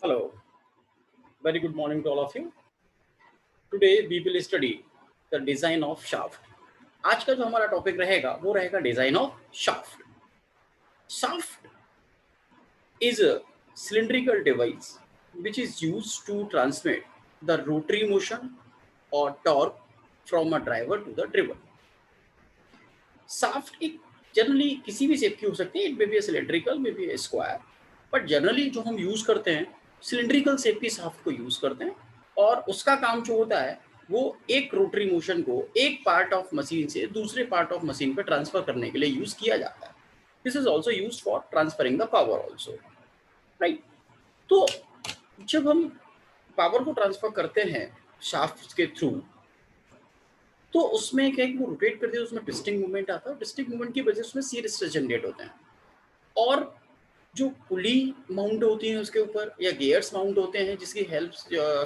Hello, very good morning to all of you. Today we will study the design of shaft. आज का जो हमारा topic रहेगा वो रहेगा design of shaft. Shaft is a cylindrical device which is used to transmit the rotary motion or torque from a driver to the driven. Shaft एक generally किसी भी शेप की हो सकती है. It may B cylindrical, may be square, but generally जो हम use करते हैं सिलेंड्रिकल शेप की शाफ्ट को यूज करते हैं. और उसका काम जो होता है वो एक रोटरी मोशन को एक पार्ट ऑफ मशीन से दूसरे पार्ट ऑफ मशीन पे ट्रांसफर करने के लिए यूज किया जाता है. This is also use for transferring the power also, right. तो जब हम पावर को ट्रांसफर करते हैं शाफ्ट के थ्रू, तो उसमें क्या है कि वो रोटेट करते हैं, उसमें ट्विस्टिंग मूवमेंट आता है. ट्विस्टिंग मूवमेंट की वजह से उसमें शीयर स्ट्रेस जनरेट होते हैं. और जो पुली माउंट होती है उसके ऊपर या गियर्स माउंट होते हैं जिसकी हेल्प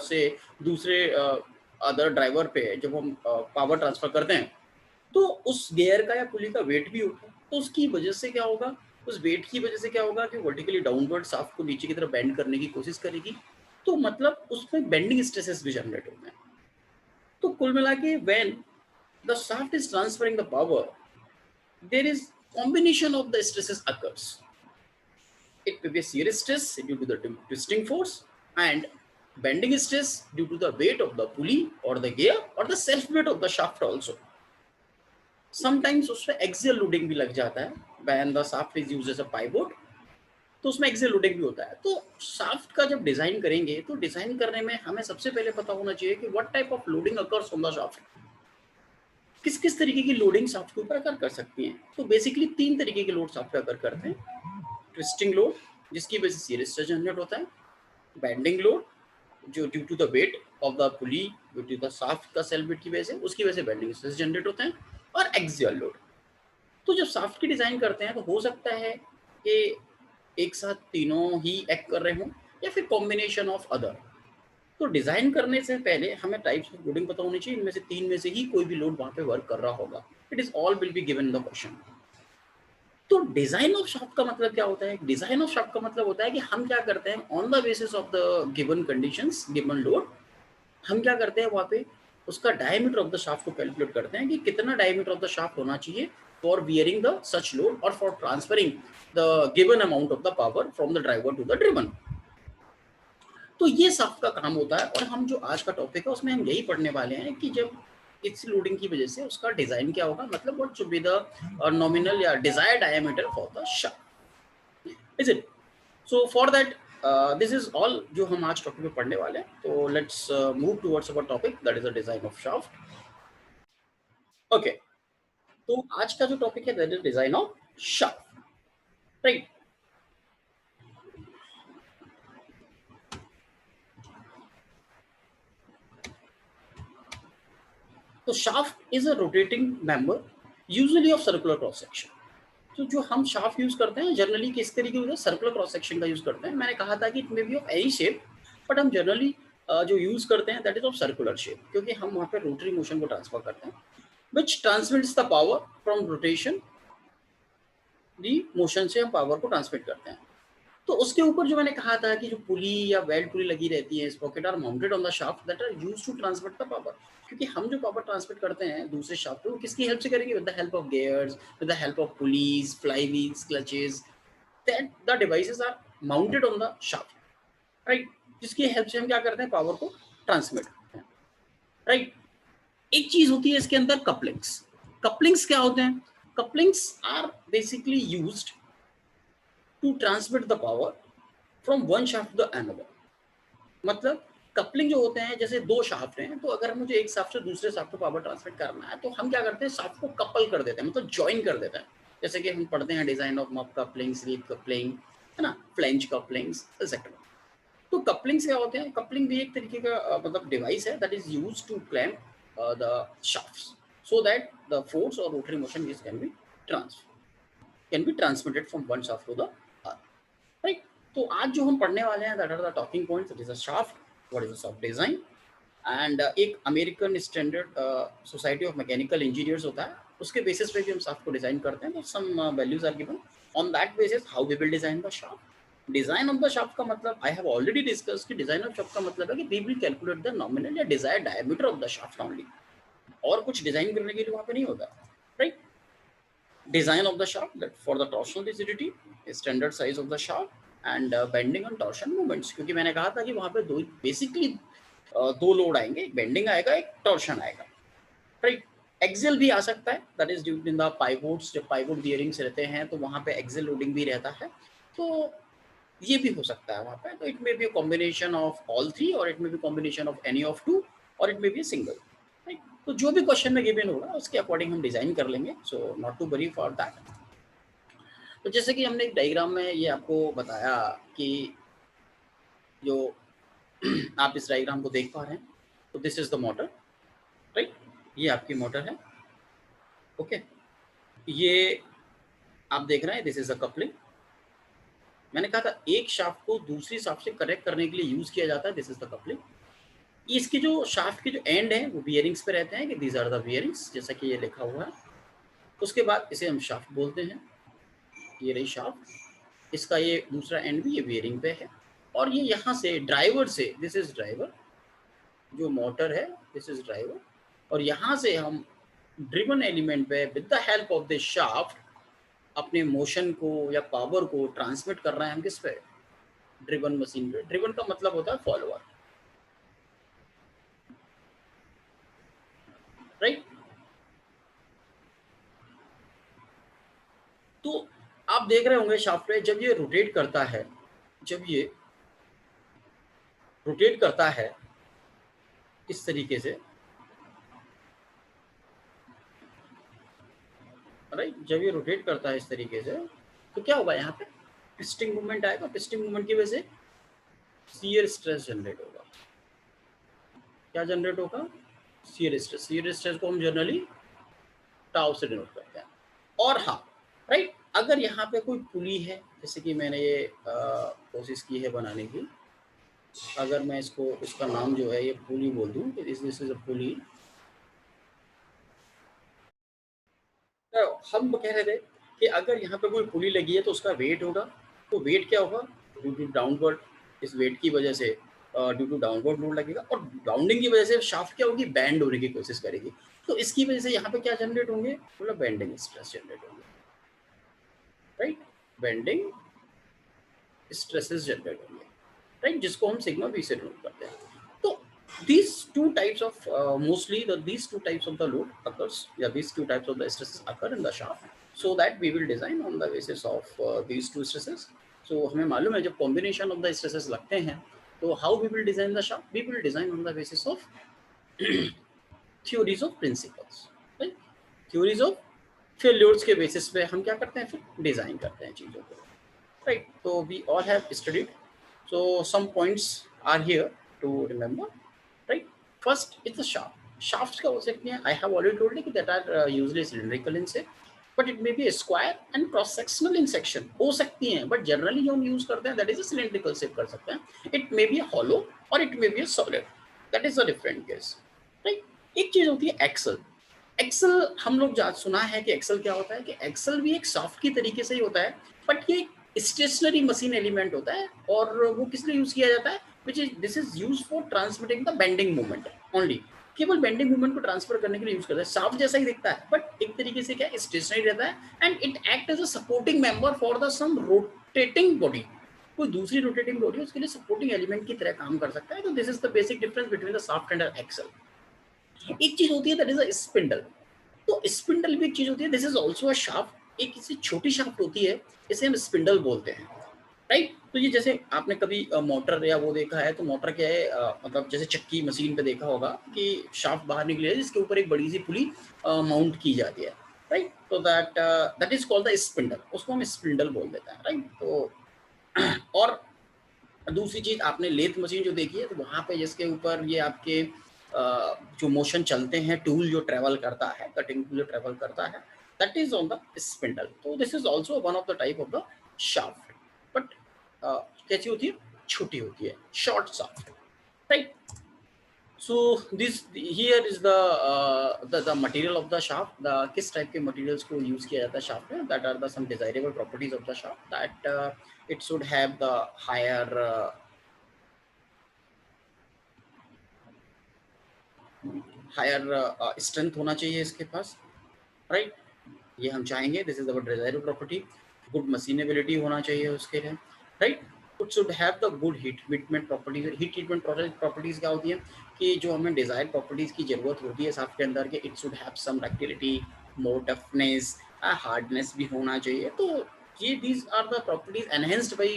से दूसरे अदर ड्राइवर पे जब हम पावर ट्रांसफर करते हैं तो उस गियर का या पुली का वेट भी होता है. तो उसकी वजह से क्या होगा, उस वेट की वजह से क्या होगा कि वर्टिकली डाउनवर्ड शाफ्ट को नीचे की तरफ बेंड करने की कोशिश करेगी. तो मतलब उसमें बेंडिंग स्ट्रेसेस भी जनरेट होते हैं. तो कुल मिला के when the shaft is transferring the power, there is combination of the stresses occurs. It may be a shear stress due to the twisting force and bending stress due to the weight of the pulley or the gear or the self weight of the shaft also. Sometimes उसमें axial loading भी लग जाता है. when the shaft is used as a pivot, तो उसमें axial loading भी होता है. तो शाफ्ट का जब डिजाइन करेंगे तो डिजाइन करने में हमें सबसे पहले पता होना चाहिए कि what type of loading occurs on the shaft. किस किस तरीके की लोडिंग शाफ्ट के ऊपर अकर कर सकती हैं. तो बेसिकली 3 तरीके के लोड शाफ्ट पे अकर करते हैं. ट्विस्टिंग लोड जिसकी वजह से शीयर स्ट्रेस जनरेट होता है. बेंडिंग लोड जो due to the weight of the pulley due to the shaft का सेल्फ वेट की वजह से उसकी वजह से बेंडिंग स्ट्रेस जनरेट होते हैं. और एक्सियल लोड. तो जब शाफ्ट की डिजाइन करते हैं तो हो सकता है कि एक साथ तीनों ही एक्ट कर रहे हों या फिर कॉम्बिनेशन ऑफ अदर. तो डिजाइन करने से पहले हमें टाइप्स ऑफ लोडिंग पता होनी चाहिए. इनमें से 3 में से ही कोई भी लोड वहां पे वर्क कर रहा होगा. It is all will be given in the question. तो डिजाइन ऑफ शाफ्ट का मतलब क्या होता है? डिजाइन ऑफ शाफ्ट का मतलब होता है कि हम क्या करते हैं on the basis of the given conditions, given load, हम क्या करते हैं वहां पे उसका डायमीटर ऑफ द शाफ्ट को कैलकुलेट करते हैं कि कितना डायमीटर ऑफ द शाफ्ट होना चाहिए for bearing the such load और for transferring the given amount of the power from the driver to the driven. तो ये शाफ्ट का काम होता है. और हम जो आज का टॉपिक है उसमें हम यही पढ़ने वाले हैं कि जब इस लोडिंग की वजह से उसका डिजाइन क्या होगा, मतलब what should be the nominal या desired diameter for the shaft. Is it? So for that this is all जो हम आज टॉपिक में पढ़ने वाले हैं. तो let's move towards our topic that is the design of shaft. Okay, तो आज का जो टॉपिक है that is design of shaft, right. तो shaft is a rotating member usually of circular cross section. तो जो हम शाफ्ट यूज करते हैं जनरली किस तरीके का सर्कुलर क्रॉस सेक्शन का यूज करते हैं. मैंने कहा था कि it may B of any shape, but हम जनरली जो यूज करते हैं that is of circular shape, क्योंकि हम वहां पे रोटरी मोशन को ट्रांसफर करते हैं which transmits the power from rotation. The motion से हम पावर को ट्रांसमिट करते हैं. तो उसके ऊपर जो मैंने कहा था कि जो पुली या वेल्ड पुली लगी रहती है, sprocket are mounted on the shaft that are used to transmit the power. क्योंकि हम जो पावर ट्रांसमिट करते हैं दूसरे शाफ्ट पे वो किसकी हेल्प से करेंगे? With the help of gears, with the help of pulleys, flywheels, clutches, that the devices are mounted on the shaft, right. जिसकी हेल्प से हम क्या करते हैं पावर को ट्रांसमिट करते हैं, राइट. एक चीज होती है इसके अंदर कपलिंग्स. कपलिंग्स क्या होते हैं? Couplings are basically used to transmit the power from one shaft to the another. मतलब कपलिंग जो होते हैं, जैसे दो शाफ्ट हैं, तो अगर मुझे एक शाफ्ट से दूसरे शाफ्ट को पावर ट्रांसमिट करना है तो हम क्या करते हैं शाफ्ट को कपल कर देते हैं, मतलब ज्वाइन कर देते हैं. जैसे कि हम पढ़ते हैं design of muff coupling, sleep coupling, है ना, फ्लेंज कपलिंग्स एक्सेट्रा. तो कपलिंग्स क्या होते हैं? कपलिंग भी एक तरीके का मतलब डिवाइस है that is used to clamp the shafts so that the force और rotary motion can be transmitted from one shaft to the other, right. तो आज जो हम पढ़ने वाले हैं that are the talking points. It is a shaft, what is a shaft design, and एक American standard society of mechanical engineers होता है, उसके बेसिस पे भी हम शाफ्ट को डिजाइन करते हैं. तो some values are given on that basis how we will design the shaft. Design of the shaft का मतलब आई हैव ऑलरेडी डिस्कस कि डिजाइन ऑफ शाफ्ट का मतलब है कि we will calculate the nominal या desired diameter of the shaft only, और कुछ डिजाइन करने के लिए वहां पे नहीं होता, right. Design of the shaft that for the torsional rigidity, standard size of the shaft and bending and torsion movements, क्योंकि मैंने कहा था कि वहां पे दो बेसिकली दो लोड आएंगे, एक बेंडिंग आएगा एक टॉर्शन आएगा, राइट। एक्सियल भी आ सकता है, that is due in the pivots, जब पाइवोट बियरिंग्स रहते हैं तो वहां पे एक्सियल लोडिंग भी रहता है, तो ये भी हो सकता है वहां पे। तो it may be combination of all three, और it may be combination of any of two, और it may be single, right. तो जो भी क्वेश्चन में गिवन होगा उसके अकॉर्डिंग हम डिजाइन कर लेंगे, so not to worry for that. तो जैसे कि हमने एक डायग्राम में ये आपको बताया कि जो आप इस डायग्राम को देख पा रहे हैं, तो this is the motor, right, ये आपकी मोटर है, ओके। ये आप देख रहे हैं, दिस इज अ कपलिंग। मैंने कहा था एक शाफ्ट को दूसरी शाफ्ट से कनेक्ट करने के लिए यूज किया जाता है, दिस इज द कपलिंग। इसकी जो शाफ्ट के जो एंड है वो बियरिंग्स पे रहते हैं, कि दीज आर द बियरिंग्स, जैसा कि ये लिखा हुआ है। उसके बाद इसे हम शाफ्ट बोलते हैं, ये रही शाफ्ट, इसका ये दूसरा एंड भी ये बियरिंग पे है, और ये यहाँ से ड्राइवर से, दिस इज ड्राइवर, जो मोटर है दिस इज ड्राइवर, और यहाँ से हम ड्रिवन एलिमेंट पे with the help of this shaft अपने मोशन को या पावर को ट्रांसमिट कर रहे हैं हम किस पे, ड्रिवन मशीन पे। ड्रिवन का मतलब होता है फॉलोअर, राइट। तो आप देख रहे होंगे शाफ्ट पे जब ये रोटेट करता है, जब ये रोटेट करता है इस तरीके से, राइट, जब ये रोटेट करता है इस तरीके से, तो क्या होगा, यहाँ पे पिस्टिंग मूवमेंट आएगा। पिस्टिंग मूवमेंट की वजह से शियर स्ट्रेस जनरेट होगा। क्या जनरेट होगा, शियर स्ट्रेस। शियर स्ट्रेस को हम जनरली टाउ से डिनोट करते हैं। और हाँ, राइट, अगर यहाँ पे कोई पुली है, जैसे कि मैंने ये कोशिश की है बनाने की, अगर मैं इसको, इसका नाम जो है ये पुली बोल दूँ, दिस इज अ पुली। तो हम कह रहे थे कि अगर यहाँ पे कोई पुली लगी है तो उसका वेट होगा, तो वेट क्या होगा, ड्यू टू डाउनवर्ड, इस वेट की वजह से ड्यू टू डाउनवर्ड लोड लगेगा, और बाउंडिंग की वजह से शाफ्ट क्या होगी, बैंड होने की कोशिश करेगी। तो इसकी वजह से यहाँ पे क्या जनरेट होंगे, मतलब बेंडिंग स्ट्रेस जनरेट होंगे, राइट, बेंडिंग स्ट्रेसेस जनरेट होंगे, राइट, जिसको हम सिग्मा बी से डिनोट करते हैं। तो these two types of mostly these two types of the load occurs, yeah, these two types of the stresses occur in the shaft, so that we will design on the basis of these two stresses. So हमें मालूम है जब combination of the stresses लगते हैं, तो how we will design the shaft, we will design on the basis of theories of principles, right, theories of failures के basis पे हम क्या करते हैं, फिर डिजाइन करते हैं चीजों को, right. So we all have studied, so some points are here to remember, right. First it's the shaft. Shafts का हो सकते हैं, I have already told you that are usually cylindrical in shape, but it may be a square and cross sectional in section, हो सकती हैं, but generally जो हम use करते हैं that is a cylindrical shape कर सकते हैं. It may be a hollow or it may be a solid, that is a different case, right. एक चीज होती है एक्सल। एक्सल हम लोग सुना है कि एक्सल क्या होता है, कि एक्सल भी एक शाफ्ट की तरीके से ही होता है, बट ये स्टेशनरी मशीन एलिमेंट होता है, और वो किस लिए यूज किया जाता है, which is this is used for transmitting the bending movement only, केवल बेंडिंग मूवमेंट को ट्रांसफर करने के लिए यूज करता है। शाफ्ट जैसा ही दिखता है, बट एक तरीके से क्या स्टेशनरी रहता है, and it act as a supporting member for the some rotating body, कोई दूसरी रोटेटिंग बॉडी उसके लिए सपोर्टिंग एलिमेंट की तरह काम कर सकता है। तो this is the basic difference between the shaft and axle. एक चीज होती है दैट इज अ स्पिंडल। तो स्पिंडल भी एक चीज होती है, this is also a shaft, एक इससे छोटी शाफ्ट होती है, इसे हम स्पिंडल बोलते हैं, राइट। तो ये जैसे आपने कभी मोटर या वो देखा है, तो मोटर क्या है, मतलब जैसे चक्की मशीन पे देखा होगा कि शाफ्ट बाहर निकली है जिसके ऊपर एक बड़ी सी पुली माउंट की जाती है, राइट। तो that is called the spindle, उसको हम स्पिंडल बोल देते हैं, राइट। तो और दूसरी चीज आपने लेथ मशीन जो देखी है, तो वहां पे जिसके ऊपर ये आपके जो मोशन चलते हैं, टूल जो ट्रेवल करता है, कटिंग टूल जो ट्रेवल करता है, that is on the spindle. तो this is also one of the type of the shaft, but कैसी होती है, छोटी होती है, short shaft, right. So this here is the material of the shaft. The किस type के materials को use किया जाता है shaft में? That are the some desirable properties of the shaft. That it should have the higher strength होना चाहिए इसके पास, right? ये हम चाहेंगे. This is our desirable property. Good machinability होना चाहिए उसके लिए, right? It should have the good heat treatment properties. Heat treatment properties क्या होती है कि जो हमें desired properties की जरूरत होती है शाफ्ट के अंदर के, it should have some ductility, more toughness, hardness भी होना चाहिए. तो ये these are the properties enhanced by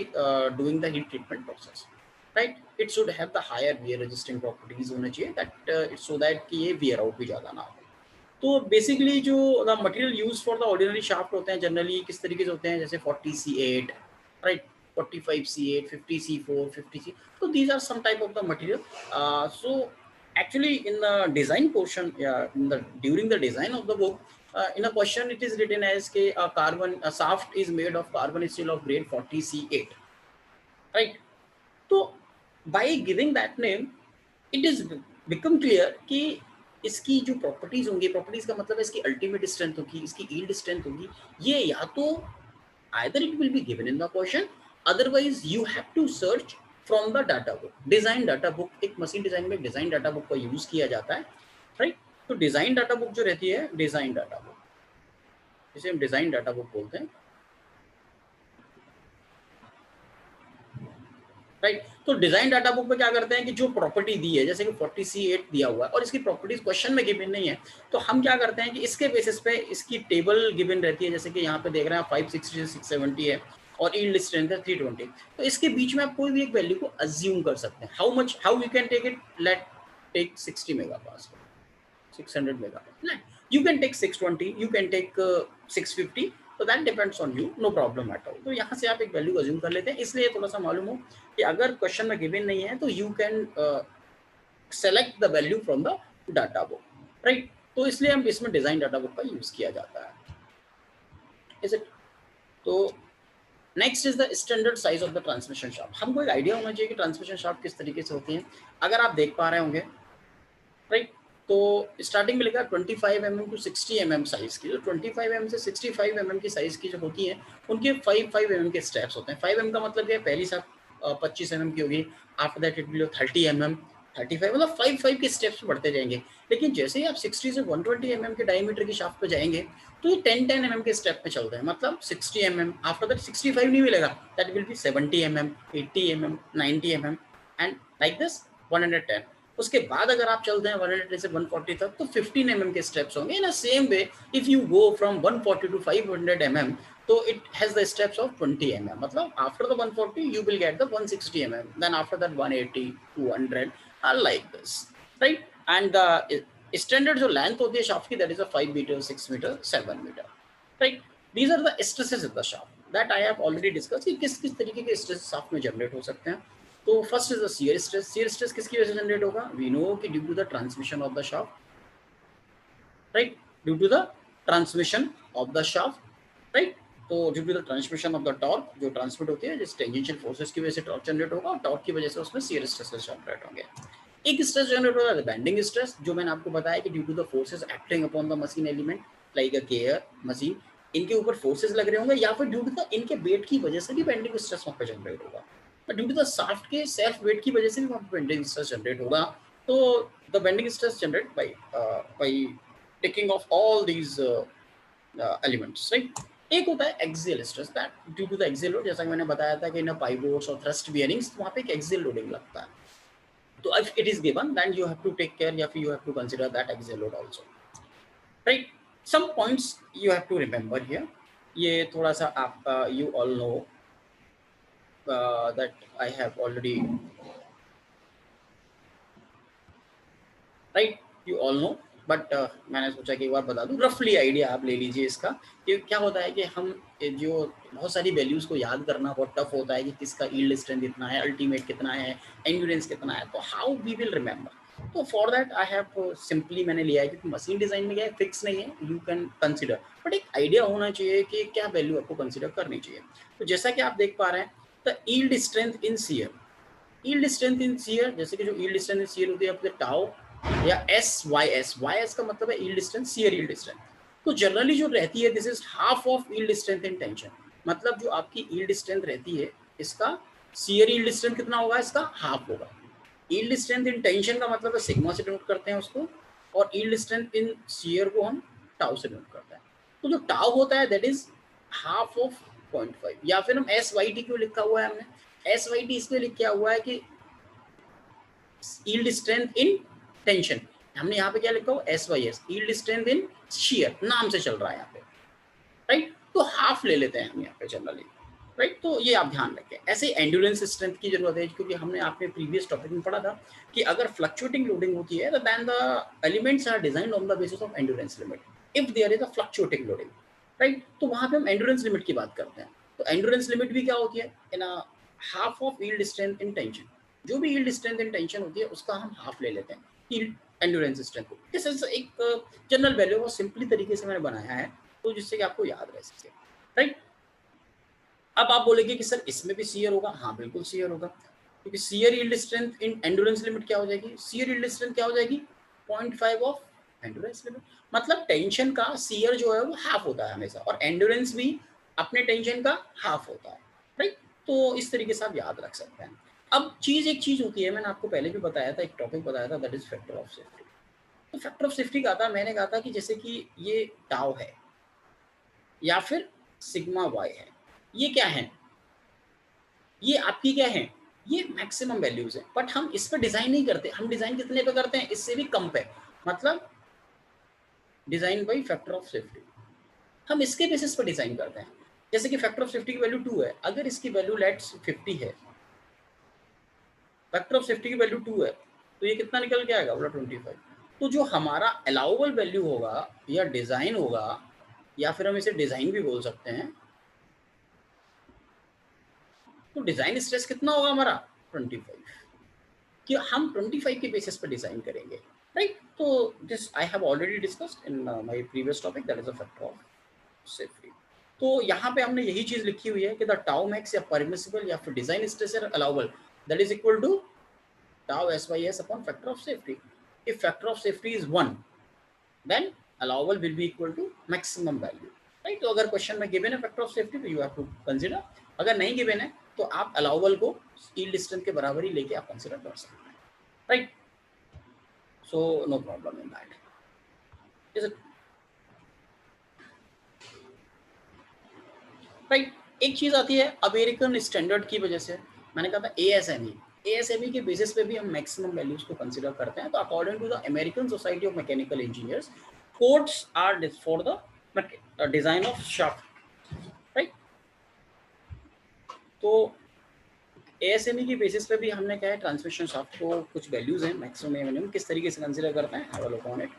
doing the heat treatment process, right? It should have the higher wear resisting properties होने चाहिए, that so that कि ये wear out भी ज़्यादा ना हो. तो बेसिकली जो the material use for the ordinary shaft होते हैं जनरली किस तरीके से होते हैं, जैसे 40C8, right, 45C8, 50C4, 50C. तो these are some type of the material. So actually in the design portion, in the during the design of the book, in a question it is written as ke a shaft is made of carbon steel of grade 40C8, right? तो by giving that name it is become clear कि इसकी जो properties होंगी, properties का मतलब है इसकी ultimate strength होगी, इसकी यील्ड स्ट्रेंथ होगी, ये या तो either it will be given in the question, otherwise you have to search from the data book. Design data book, एक मशीन डिजाइन में डिजाइन डाटा बुक का यूज किया जाता है, राइट? तो डिजाइन डाटा बुक जो रहती है, डिजाइन डाटा बुक जिसे हम डिजाइन डाटा बुक बोलते हैं, राइट? तो डिजाइन डाटा बुक में क्या करते हैं कि जो प्रॉपर्टी दी है, जैसे कि 40C8 दिया हुआ है और इसकी प्रॉपर्टीज क्वेश्चन में गिवन नहीं है, तो हम क्या करते हैं कि इसके बेसिस पे इसकी टेबल गिवन रहती है. जैसे कि यहाँ पे देख रहे हैं 560 से 670 है और यील्ड स्ट्रेंथ है 320. तो इसके बीच में आप कोई भी एक वैल्यू को अज्यूम कर सकते हैं. How you can take it, let take 60 megapascal, 600 megapascal, you can take 620, you can take 650. तो that depends on you, no problem at all. तो यहाँ से आप एक वैल्यू अज्यूम कर लेते हैं, इसलिए थोड़ा सा मालूम हो कि अगर क्वेश्चन में गिवन नहीं है तो you can select the value from the data book, right? तो इसलिए हम इसमें डिजाइन डाटा बुक का यूज किया जाता है. Is it? तो next is the standard size of the transmission shaft. हमको एक आइडिया होना चाहिए कि ट्रांसमिशन शाफ्ट किस तरीके से होती है. अगर आप देख पा रहे होंगे, राइट, तो स्टार्टिंग में लिखा 25 mm टू 60 mm साइज की. जो 25 mm से 65 mm की साइज की जो होती है, उनके 5 mm के स्टेप्स होते हैं. 5 mm का मतलब क्या है, पहली साथ 25 mm की होगी, after that it will 30 mm, 35, मतलब 5 के स्टेप्स बढ़ते जाएंगे. लेकिन जैसे ही आप 60 से 120 mm के डायमीटर की शाफ्ट पे जाएंगे तो ये 10 mm के स्टेप पे चलते हैं. मतलब 60 mm, आफ्टर दैट 65 नहीं मिलेगा, that will be 70 mm, 80 mm, 90 mm and like this 110. उसके बाद अगर आप चलते हैं 100 से 140 तक तो 15 mm के स्टेप्स होंगे. In a same way if you go from 140 to 500 mm, तो it has the steps of 20 mm. मतलब after the 140 you will get the 160 mm, then after that 180, 200 are like this, right? And the standard जो length होती है shaft की, that is a 5 meter, 6 meter, 7 meter, right? These are the stresses in the shaft that I have already discussed कि किस किस तरीके के stress shaft में जनरेट हो सकते हैं. तो first is the shear stress. Shear stress किसकी वजह से जनरेट होगा? वी नो कि due to the transmission of the shaft, right? Due to the transmission of the shaft, right? तो due to the transmission of the torque जो transmit होती है, जिस टेंजेंशियल फोर्सेस की वजह से टॉर्क जनरेट होगा और टॉर्क की वजह से उसमें शियर स्ट्रेस जनरेट होंगे. एक स्ट्रेस जनरेट होता है बेंडिंग स्ट्रेस, जो मैंने आपको बताया कि due to the forces acting upon the machine element like a gear, machine, इनके ऊपर फोर्सेस लग रहे होंगे या फिर ड्यू टू द इनके वेट की वजह से भी बेंडिंग स्ट्रेस वहाँ पे जनरेट होगा. But due to the shaft के सेल्फ वेट की वजह से भी वहाँ पे बेंडिंग स्ट्रेस जनरेट होगा. तो the bending stress generate by taking of all these elements, right? एक होता है axial stress, that due to the axial load, जैसा कि मैंने बताया था कि इन पाइवोट्स और थ्रस्ट बियरिंग्स वहाँ पे एक एक्सियल लोडिंग लगता है. तो if it is given, then you have to take care, या फिर you have to consider that axial load also, right? Some points you have to remember here. ये थोड़ा सा आप you all know that I have already, right? You all know, but मैंने सोचा कि एक बार बता दूं, रफली आइडिया आप ले लीजिए इसका कि क्या होता है कि हम जो बहुत सारी वैल्यूज़ को याद करना बहुत टफ होता है कि किसका यील्ड स्ट्रेंथ कितना है, अल्टीमेट कितना है, एंड्योरेंस कितना है, तो हाउ वी विल रिमेंबर. तो for that I have simply मैंने लिया है, क्योंकि मशीन डिज़ाइन में क्या है, फिक्स नहीं है, यू कैन कंसिडर, बट एक आइडिया होना चाहिए कि क्या वैल्यू आपको कंसिडर करनी चाहिए. तो जैसा कि आप देख पा रहे हैं, the yield strength in CM, yield strength in shear, जैसे कि जो यील्ड स्ट्रेंथ इन शियर होती है आपके टाउ या S Y S, Y S का मतलब है yield strength, shear yield strength. तो जनरली जो रहती है this is half of yield strength in tension, मतलब जो आपकी यील्ड स्ट्रेंथ रहती है इसका शियर यील्ड स्ट्रेंथ कितना होगा, इसका हाफ होगा। यील्ड स्ट्रेंथ इन टेंशन का मतलब है सिग्मा से डिनोट करते हैं उसको, और यील्ड स्ट्रेंथ इन शियर को हम टाउ से डिनोट करते हैं। तो जो टाउ होता है दैट इज हाफ ऑफ 0.5, या फिर हम एस वाई टी क्यों लिखा हुआ है हमने, एस वाई टी इसलिए लिखा हुआ है कि यील्ड स्ट्रेंथ इन टेंशन, हमने यहाँ पे क्या लिखा हुआ S Y S, yield strength in shear नाम से चल रहा है यहाँ पे, राइट। तो हाफ ले लेते हैं हम यहाँ पे जनरली, राइट। तो ये आप ध्यान रखें। ऐसे एंड्योरेंस स्ट्रेंथ की जरूरत है, क्योंकि हमने आपने प्रीवियस टॉपिक में पढ़ा था कि अगर फ्लक्चुएटिंग लोडिंग होती है तो then the elements are designed on the basis of endurance limit if there is a fluctuating loading, right. तो वहां पे हम एंड्योरेंस लिमिट की बात करते हैं। तो एंड्योरेंस लिमिट भी क्या होती है, in half of yield strength in tension, जो भी यील्ड स्ट्रेंथ इन टेंशन होती है उसका हम हाफ ले लेते हैं यील्ड एंड्योरेंस स्ट्रेंथ को। दिस इज एक जनरल वैल्यू, वो सिंपली तरीके से मैंने बनाया है तो जिससे कि आपको याद रह सके, राइट। अब आप बोलेंगे कि सर इसमें भी सीयर होगा, हाँ बिल्कुल सीयर होगा, क्योंकि shear yield strength in endurance limit क्या हो जाएगी, सीयर यील्ड स्ट्रेंथ क्या हो जाएगी 0.5 ऑफ एंड्योरेंस लिमिट, मतलब टेंशन का सीयर जो है वो हाफ होता है हमेशा, और एंड्योरेंस भी अपने टेंशन का हाफ होता है, राइट। तो इस तरीके से आप याद रख सकते हैं। अब एक चीज होती है, मैंने आपको पहले भी बताया था, एक टॉपिक बताया था, that is factor of safety. तो फैक्टर ऑफ सेफ्टी का था, मैंने कहा था कि जैसे कि ये टाउ है या फिर सिग्मा वाई है, ये क्या है, ये आपकी क्या है, ये मैक्सिमम वैल्यूज है, बट हम इस पर डिजाइन नहीं करते, हम डिजाइन कितने पे करते हैं, इससे भी कम पे, मतलब design by factor of safety, हम इसके बेसिस पर डिजाइन करते हैं। जैसे कि फैक्टर ऑफ सेफ्टी की वैल्यू 2 है, अगर इसकी वैल्यू लेट्स 50 है, फैक्टर ऑफ सेफ्टी की वैल्यू 2 है, तो ये कितना निकल के आएगा, बोला 25। तो जो हमारा अलाउबल वैल्यू होगा या डिजाइन होगा, या फिर हम इसे डिजाइन भी बोल सकते हैं, तो डिजाइन स्ट्रेस कितना होगा हमारा 25, कि हम 25 के बेसिस पर डिजाइन करेंगे, राइट। तो this I have already discussed in my previous topic, that is a factor of safety. तो यहाँ पे हमने यही चीज लिखी हुई है कि द टाउ मैक्स या परमिसिबल या फिर design stress allowable that is equal to tau S by S upon factor of safety. If factor of safety is 1 then allowable will be equal to maximum value, right। तो अगर question में given है factor of safety तो you have to consider, अगर नहीं given है तो आप अलाउबल को यील्ड स्ट्रेंथ के बराबर ही लेके आप कंसीडर कर सकते हैं, right. So no problem in that, right. एक चीज आती है अमेरिकन स्टैंडर्ड की वजह से, मैंने कहा था एएसएमई के बेसिस पे भी हम मैक्सिमम वैल्यूज को कंसीडर करते हैं। तो according to the American Society of mechanical Engineers, codes are for the design of shaft, right. तो एएसएमई की बेसिस पे भी हमने क्या है, ट्रांसमिशन शाफ्ट को कुछ वैल्यूज हैं मैक्सिमम मिनिमम किस तरीके से कंसीडर करते हैं, have a look on it.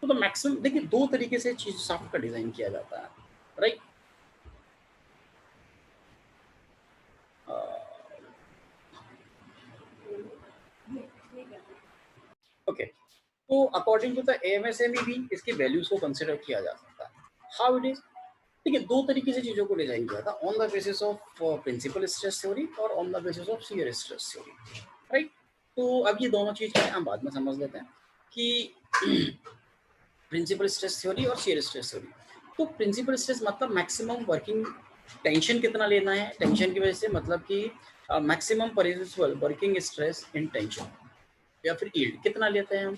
तो मैक्सिमम देखिए, दो तरीके से चीज शाफ्ट का डिजाइन किया जाता है, राइट। ओके, तो अकॉर्डिंग टू द एएमएसएमई भी इसकी वैल्यूज को कंसीडर किया जा सकता है। हाउ इट इज, देखिए दो तरीके से चीजों को डिजाइन किया था, on the basis of principal stress theory और on the basis of shear stress theory, right. तो अब ये दोनों चीज हम बाद में समझ लेते हैं कि प्रिंसिपल स्ट्रेस थ्योरी और शियर स्ट्रेस थ्योरी। तो प्रिंसिपल स्ट्रेस मतलब मैक्सिमम वर्किंग टेंशन कितना लेना है, टेंशन की वजह से मतलब कि maximum permissible working stress in tension या फिर यील्ड कितना लेते हैं हम,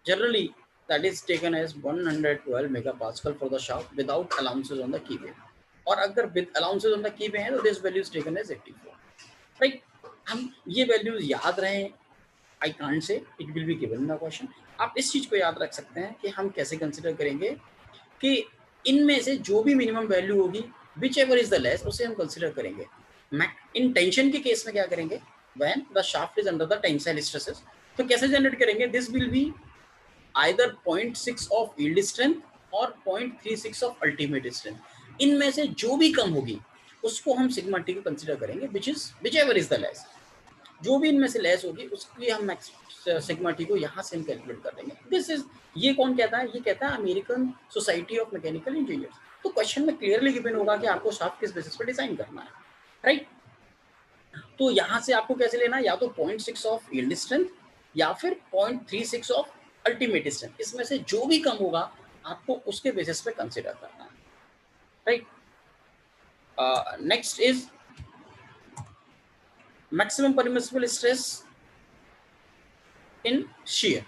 generally that is taken as 112 megapascal for the shaft without allowances on the key way, और अगर with allowances on the key way है तो this value is taken as 84, right। हम ये वैल्यूज याद रहे, I can't say it will be given in the question. आप इस चीज को याद रख सकते हैं कि हम कैसे कंसिडर करेंगे कि इनमें से जो भी मिनिमम वैल्यू होगी which ever is the less उसे हम कंसिडर करेंगे। इन टेंशन के केस में क्या करेंगे, when the shaft is under the tensile stresses, तो कैसे जनरेट करेंगे, this will B either 0.6 of yield strength और 0.36 of ultimate strength, इनमें से जो भी कम होगी उसको हम सिग्मा टी को कंसीडर करेंगे, which is which ever is the less, जो भी इनमें से लेस होगी उसके लिए हम सिग्मा टी को यहाँ से हम कैलकुलेट कर देंगे। दिस इज, ये कौन कहता है, ये कहता है American Society of mechanical engineers. तो क्वेश्चन में क्लियरली गिवन होगा कि आपको शाफ्ट किस बेसिस पर डिजाइन करना है, राइट। तो यहाँ से आपको कैसे लेना है, या तो 0.6 ऑफ यील्ड स्ट्रेंथ या फिर 0.36 ऑफ अल्टीमेट स्ट्रेंथ, इसमें से जो भी कम होगा आपको उसके बेसिस पे कंसिडर करना है, right. Next is maximum permissible stress in shear,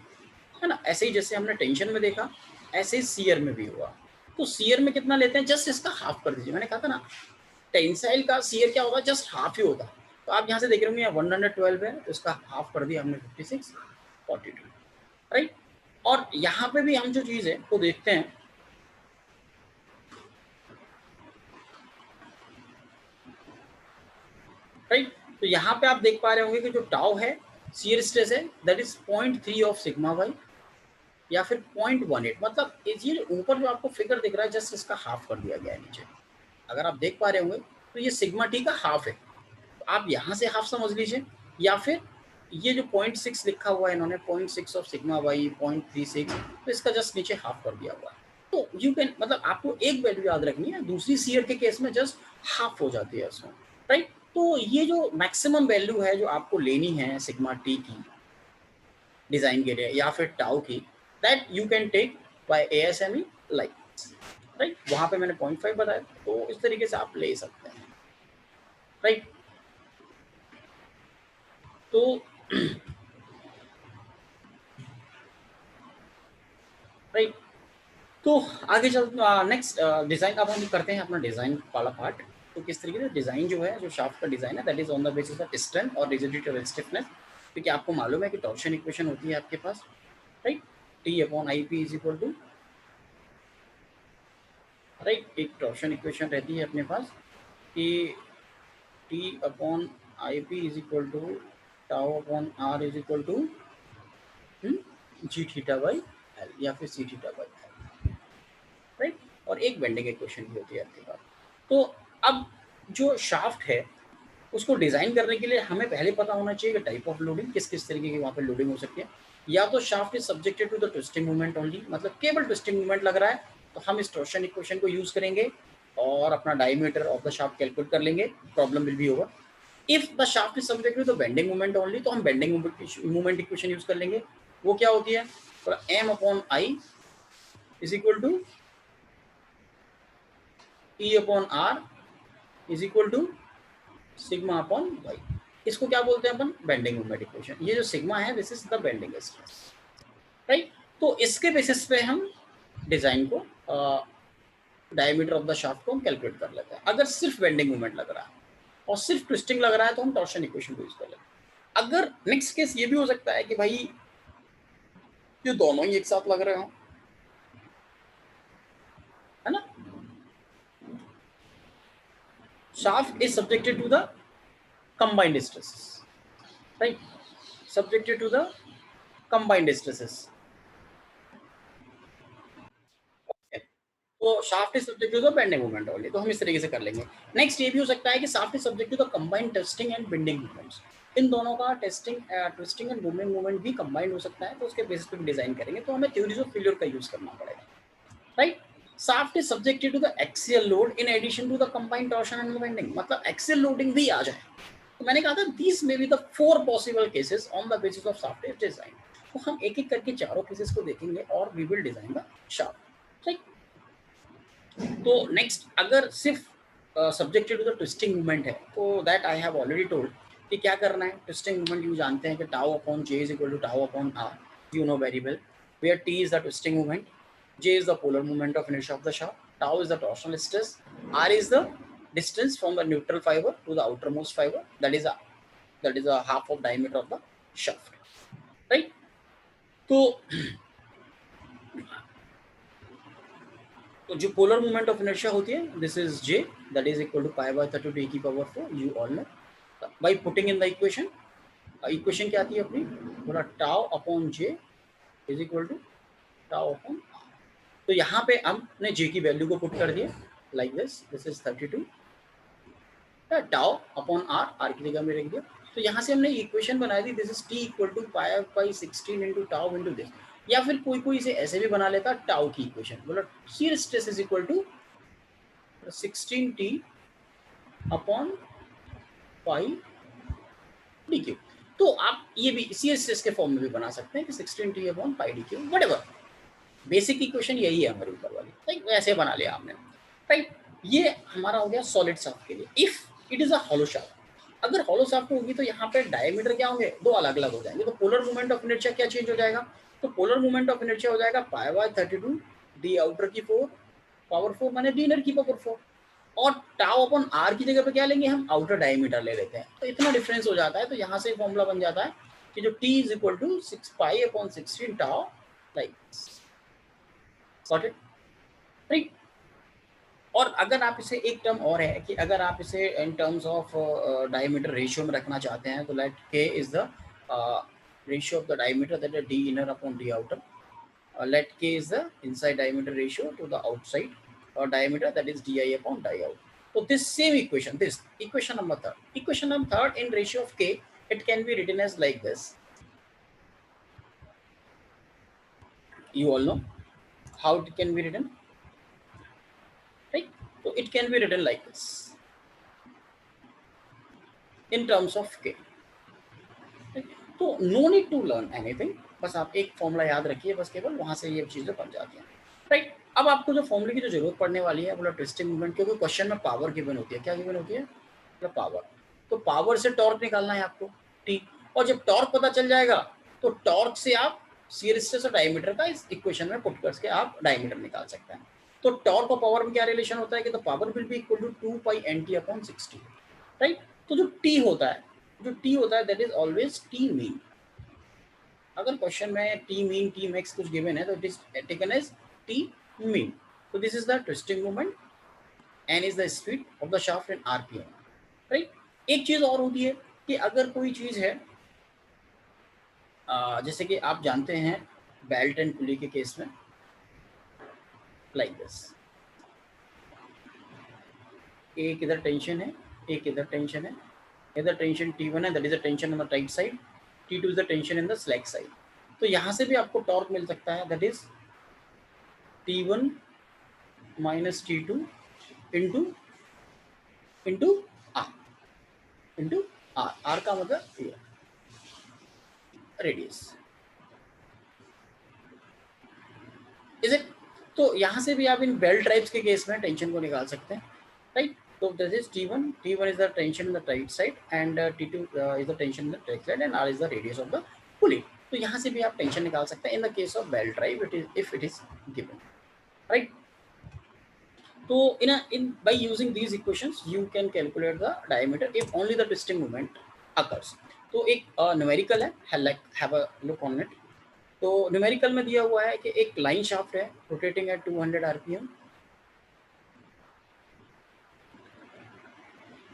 है ना। ऐसे ही जैसे हमने टेंशन में देखा, ऐसे ही शियर में भी हुआ। तो शियर में कितना लेते हैं, जस्ट इसका हाफ कर दीजिए। मैंने कहा था ना टेंसाइल का शियर क्या होगा, जस्ट हाफ ही होता। तो आप यहाँ से देख रहे होंगे 112 है, तो इसका हाफ कर दिया हमने 56, 42, राइट। और यहाँ पे भी हम जो चीज है वो देखते हैं, राइट। तो यहाँ पे आप देख पा रहे होंगे कि जो टाउ है शियर स्ट्रेस है that is 0.3 of sigma Y या फिर 0.18, मतलब ये ऊपर जो आपको फिगर दिख रहा है जस्ट इसका हाफ कर दिया गया है नीचे। अगर आप देख पा रहे होंगे तो ये सिग्मा टी का हाफ है, तो आप यहाँ से हाफ समझ लीजिए, या फिर ये जो 0.6 लिखा हुआ है इन्होंने 0.6 ऑफ सिग्मा वाई 0.36, तो इसका जस्ट नीचे हाफ कर दिया हुआ है। तो यू कैन, मतलब आपको एक वैल्यू याद रखनी है, दूसरी शियर के केस में जस्ट हाफ हो जाती है उसमें, राइट। तो ये जो मैक्सिमम वैल्यू है जो आपको लेनी है सिग्मा टी की डिजाइन के लिए या फिर टाउ की, that you can take by ASME like, right. वहां पे मैंने 0.5 बताया, तो इस तरीके से आप ले सकते हैं, राइट। तो राइट, तो आगे चल नेक्स्ट डिजाइन अब हम करते हैं अपना डिजाइन वाला पार्ट। तो किस तरीके से डिजाइन जो है, जो शाफ्ट का डिजाइन है that is on the basis of strength और रिजिडिटी और स्टिफनेस, क्योंकि आपको मालूम है कि टॉर्शन इक्वेशन होती है आपके पास, right. T upon IP is equal to, right, एक टॉर्शन इक्वेशन रहती है अपने पास कि T upon IP is equal to tau upon R is equal to G theta by L या फिर C theta by L, right. और एक बेंडिंग इक्वेशन भी होती है आपके पास। तो अब जो शाफ्ट है उसको डिजाइन करने के लिए हमें पहले पता होना चाहिए कि टाइप ऑफ लोडिंग, किस किस तरीके की वहाँ पे लोडिंग हो सकती है। या तो shaft is subjected to the twisting movement only, मतलब केवल ट्विस्टिंग मूवमेंट लग रहा है, तो हम इस टॉर्शन इक्वेशन को यूज करेंगे और अपना diameter of the shaft calculate कर लेंगे, प्रॉब्लम विल भी होगा। If the shaft is subjected to the bending movement only, तो हम बेंडिंग मूवमेंट इक्वेशन यूज कर लेंगे। वो क्या होती है, M upon I is equal to E upon R is equal to sigma upon Y. इसको क्या बोलते हैं अपन, बेंडिंग मूवमेंट इक्वेशन। ये जो सिग्मा है this is the bending stress, right. तो इसके बेसिस पे हम डिजाइन को डायमीटर ऑफ द शाफ्ट को हम कैलकुलेट कर लेते हैं। अगर सिर्फ बेंडिंग मूवमेंट लग रहा है और सिर्फ ट्विस्टिंग लग रहा है तो हम टॉर्शन इक्वेशन को यूज कर लेते हैं। अगर नेक्स्ट केस ये भी हो सकता है कि भाई ये दोनों ही एक साथ लग रहे हो, है ना। Shaft is subjected to the combined stresses, right, subjected to the combined stresses, okay. तो shaft is subject to the bending movement only, तो हम इस तरीके से कर लेंगे। नेक्स्ट ये भी हो सकता है कि shaft is subject to the combined twisting and bending movements, इन दोनों का ट्विस्टिंग एंड बेंडिंग मूवमेंट भी कंबाइंड हो सकता है, तो उसके बेसिस पे डिजाइन करेंगे, तो हमें थ्योरीज ऑफ फेल्योर का यूज करना पड़ेगा, right. Shaft is subjected to the axial load in addition to the combined torsion and bending, मतलब एक्सियल लोडिंग भी आ जाए। तो मैंने कहा था these may be the 4 possible cases on the basis of shaft is design. तो हम एक एक करके चारों केसेस को देखेंगे और we will design the shaft, right. तो नेक्स्ट अगर सिर्फ subjected to the twisting movement है, तो that I have already told कि क्या करना है। ट्विस्टिंग मूवमेंट यू जानते हैं कि tau upon J is equal to tau upon R, you know very well, where T is the twisting movement, J is the polar moment of inertia of the shaft, tau is the torsional stress, R is the distance from the neutral fiber to the outermost fiber, that is a half of diameter of the shaft, right. तो जो polar moment of inertia होती है this is J, that is equal to pi by 32 to e की power 4, you all know by putting in the equation। Equation क्या आती है अपनी, बोला tau upon J is equal to tau upon, तो यहाँ पे हमने J की वैल्यू को पुट कर दिया like this is 32 tau upon R, R की जगह में रख दिया। तो यहाँ से हमने इक्वेशन बनाई थी this is T equal to pi by 16 into tau into this, या फिर कोई कोई इसे ऐसे भी बना लेता टाउ की इक्वेशन, बोला shear stress is equal to 16T upon pi D Q. तो आप ये भी सी एस एस के फॉर्म में भी बना सकते हैं कि 16t upon pi D Q, whatever. Basic equation यही है हमारी ऊपर वाली, राइट? वैसे बना लिया हमने, राइट? ये हमारा हो गया सॉलिड शाफ्ट के लिए। If it is a hollow shaft, अगर हॉलो शाफ्ट होगी तो यहाँ पे डायमीटर क्या होंगे, दो अलग अलग हो जाएंगे। तो पोलर मोमेंट ऑफ इनर्शिया क्या चेंज हो जाएगा, तो पोलर मोमेंट ऑफ इनर्शिया हो जाएगा पाई बाय 32 डी आउटर की 4 पावर 4 माने डी इनर की पावर 4, और टाउ अपॉन आर की जगह पे क्या लेंगे हम, आउटर डायमीटर ले लेते हैं। तो इतना डिफरेंस हो जाता है। तो यहाँ से फॉर्मूला बन जाता है कि जो t is equal to 6 pi upon 16 tau, like got it, right? और अगर आप इसे एक टर्म और है कि अगर आप इसे in terms of diameter ratio में रखना चाहते हैं, तो let k is the ratio of the diameter, that is d inner upon d outer. Let k is the inside diameter ratio to the outside diameter, that is di upon di out. So this same equation, this equation number third in ratio of k, it can be written as like this. You all know how it can be written, right? So it can be written like this in terms of k. तो no need to learn anything, बस आप एक formula याद रखिए, बस केवल वहां से ये चीजें बन जाती हैं, राइट? अब आपको जो फॉर्मूले की जो जरूरत पड़ने वाली है बोला ट्विस्टिंग मूवमेंट, क्योंकि क्वेश्चन में पावर गिवन होती है। क्या गिवन होती है, मतलब पावर। तो पावर से टॉर्क निकालना है आपको, टी। और जब टॉर्क पता चल जाएगा तो टॉर्क से आप शियर स्ट्रेस और डायमीटर का इस इक्वेशन में पुट करके आप डायमीटर निकाल सकते हैं। तो टॉर्क और पावर में क्या रिलेशन होता है कि the power will be equal to 2 pi nt upon 60, right? तो जो टी होता है, that is always T mean. अगर क्वेश्चन में टी मीन टी मैक्स कुछ गिवन है तो it is taken as T mean. तो this is the twisting moment, N is the speed of the shaft in RPM, right? एक चीज और होती है कि अगर कोई चीज है जैसे कि आप जानते हैं बेल्ट एंड पुली के केस में, लाइक दिस, एक इधर टेंशन है, एक इधर टेंशन है, इधर टेंशन T1 है, that is a tension on the tight side, T2 is the tension in the slack side. तो यहाँ से भी आपको टॉर्क मिल सकता है, that is T1 minus T2 into into R, into R, R का मतलब ये रेडियस, इज इट? तो यहाँ से भी आप इन बेल्ट टाइप्स के केस में टेंशन को निकाल सकते हैं, राइट? तो this is T1 is the tension in the tight side and T2 is the tension in the tight side and R is the radius of the pulley. तो यहाँ से भी आप टेंशन निकाल सकते हैं in the case of belt drive, it is if it is given, right? तो in by using these equations you can calculate the diameter if only the twisting moment occurs. तो एक न्यूमेरिकल है, like have a look on it. तो numerical में दिया हुआ है कि एक लाइन शाफ्ट है rotating at 200 RPM,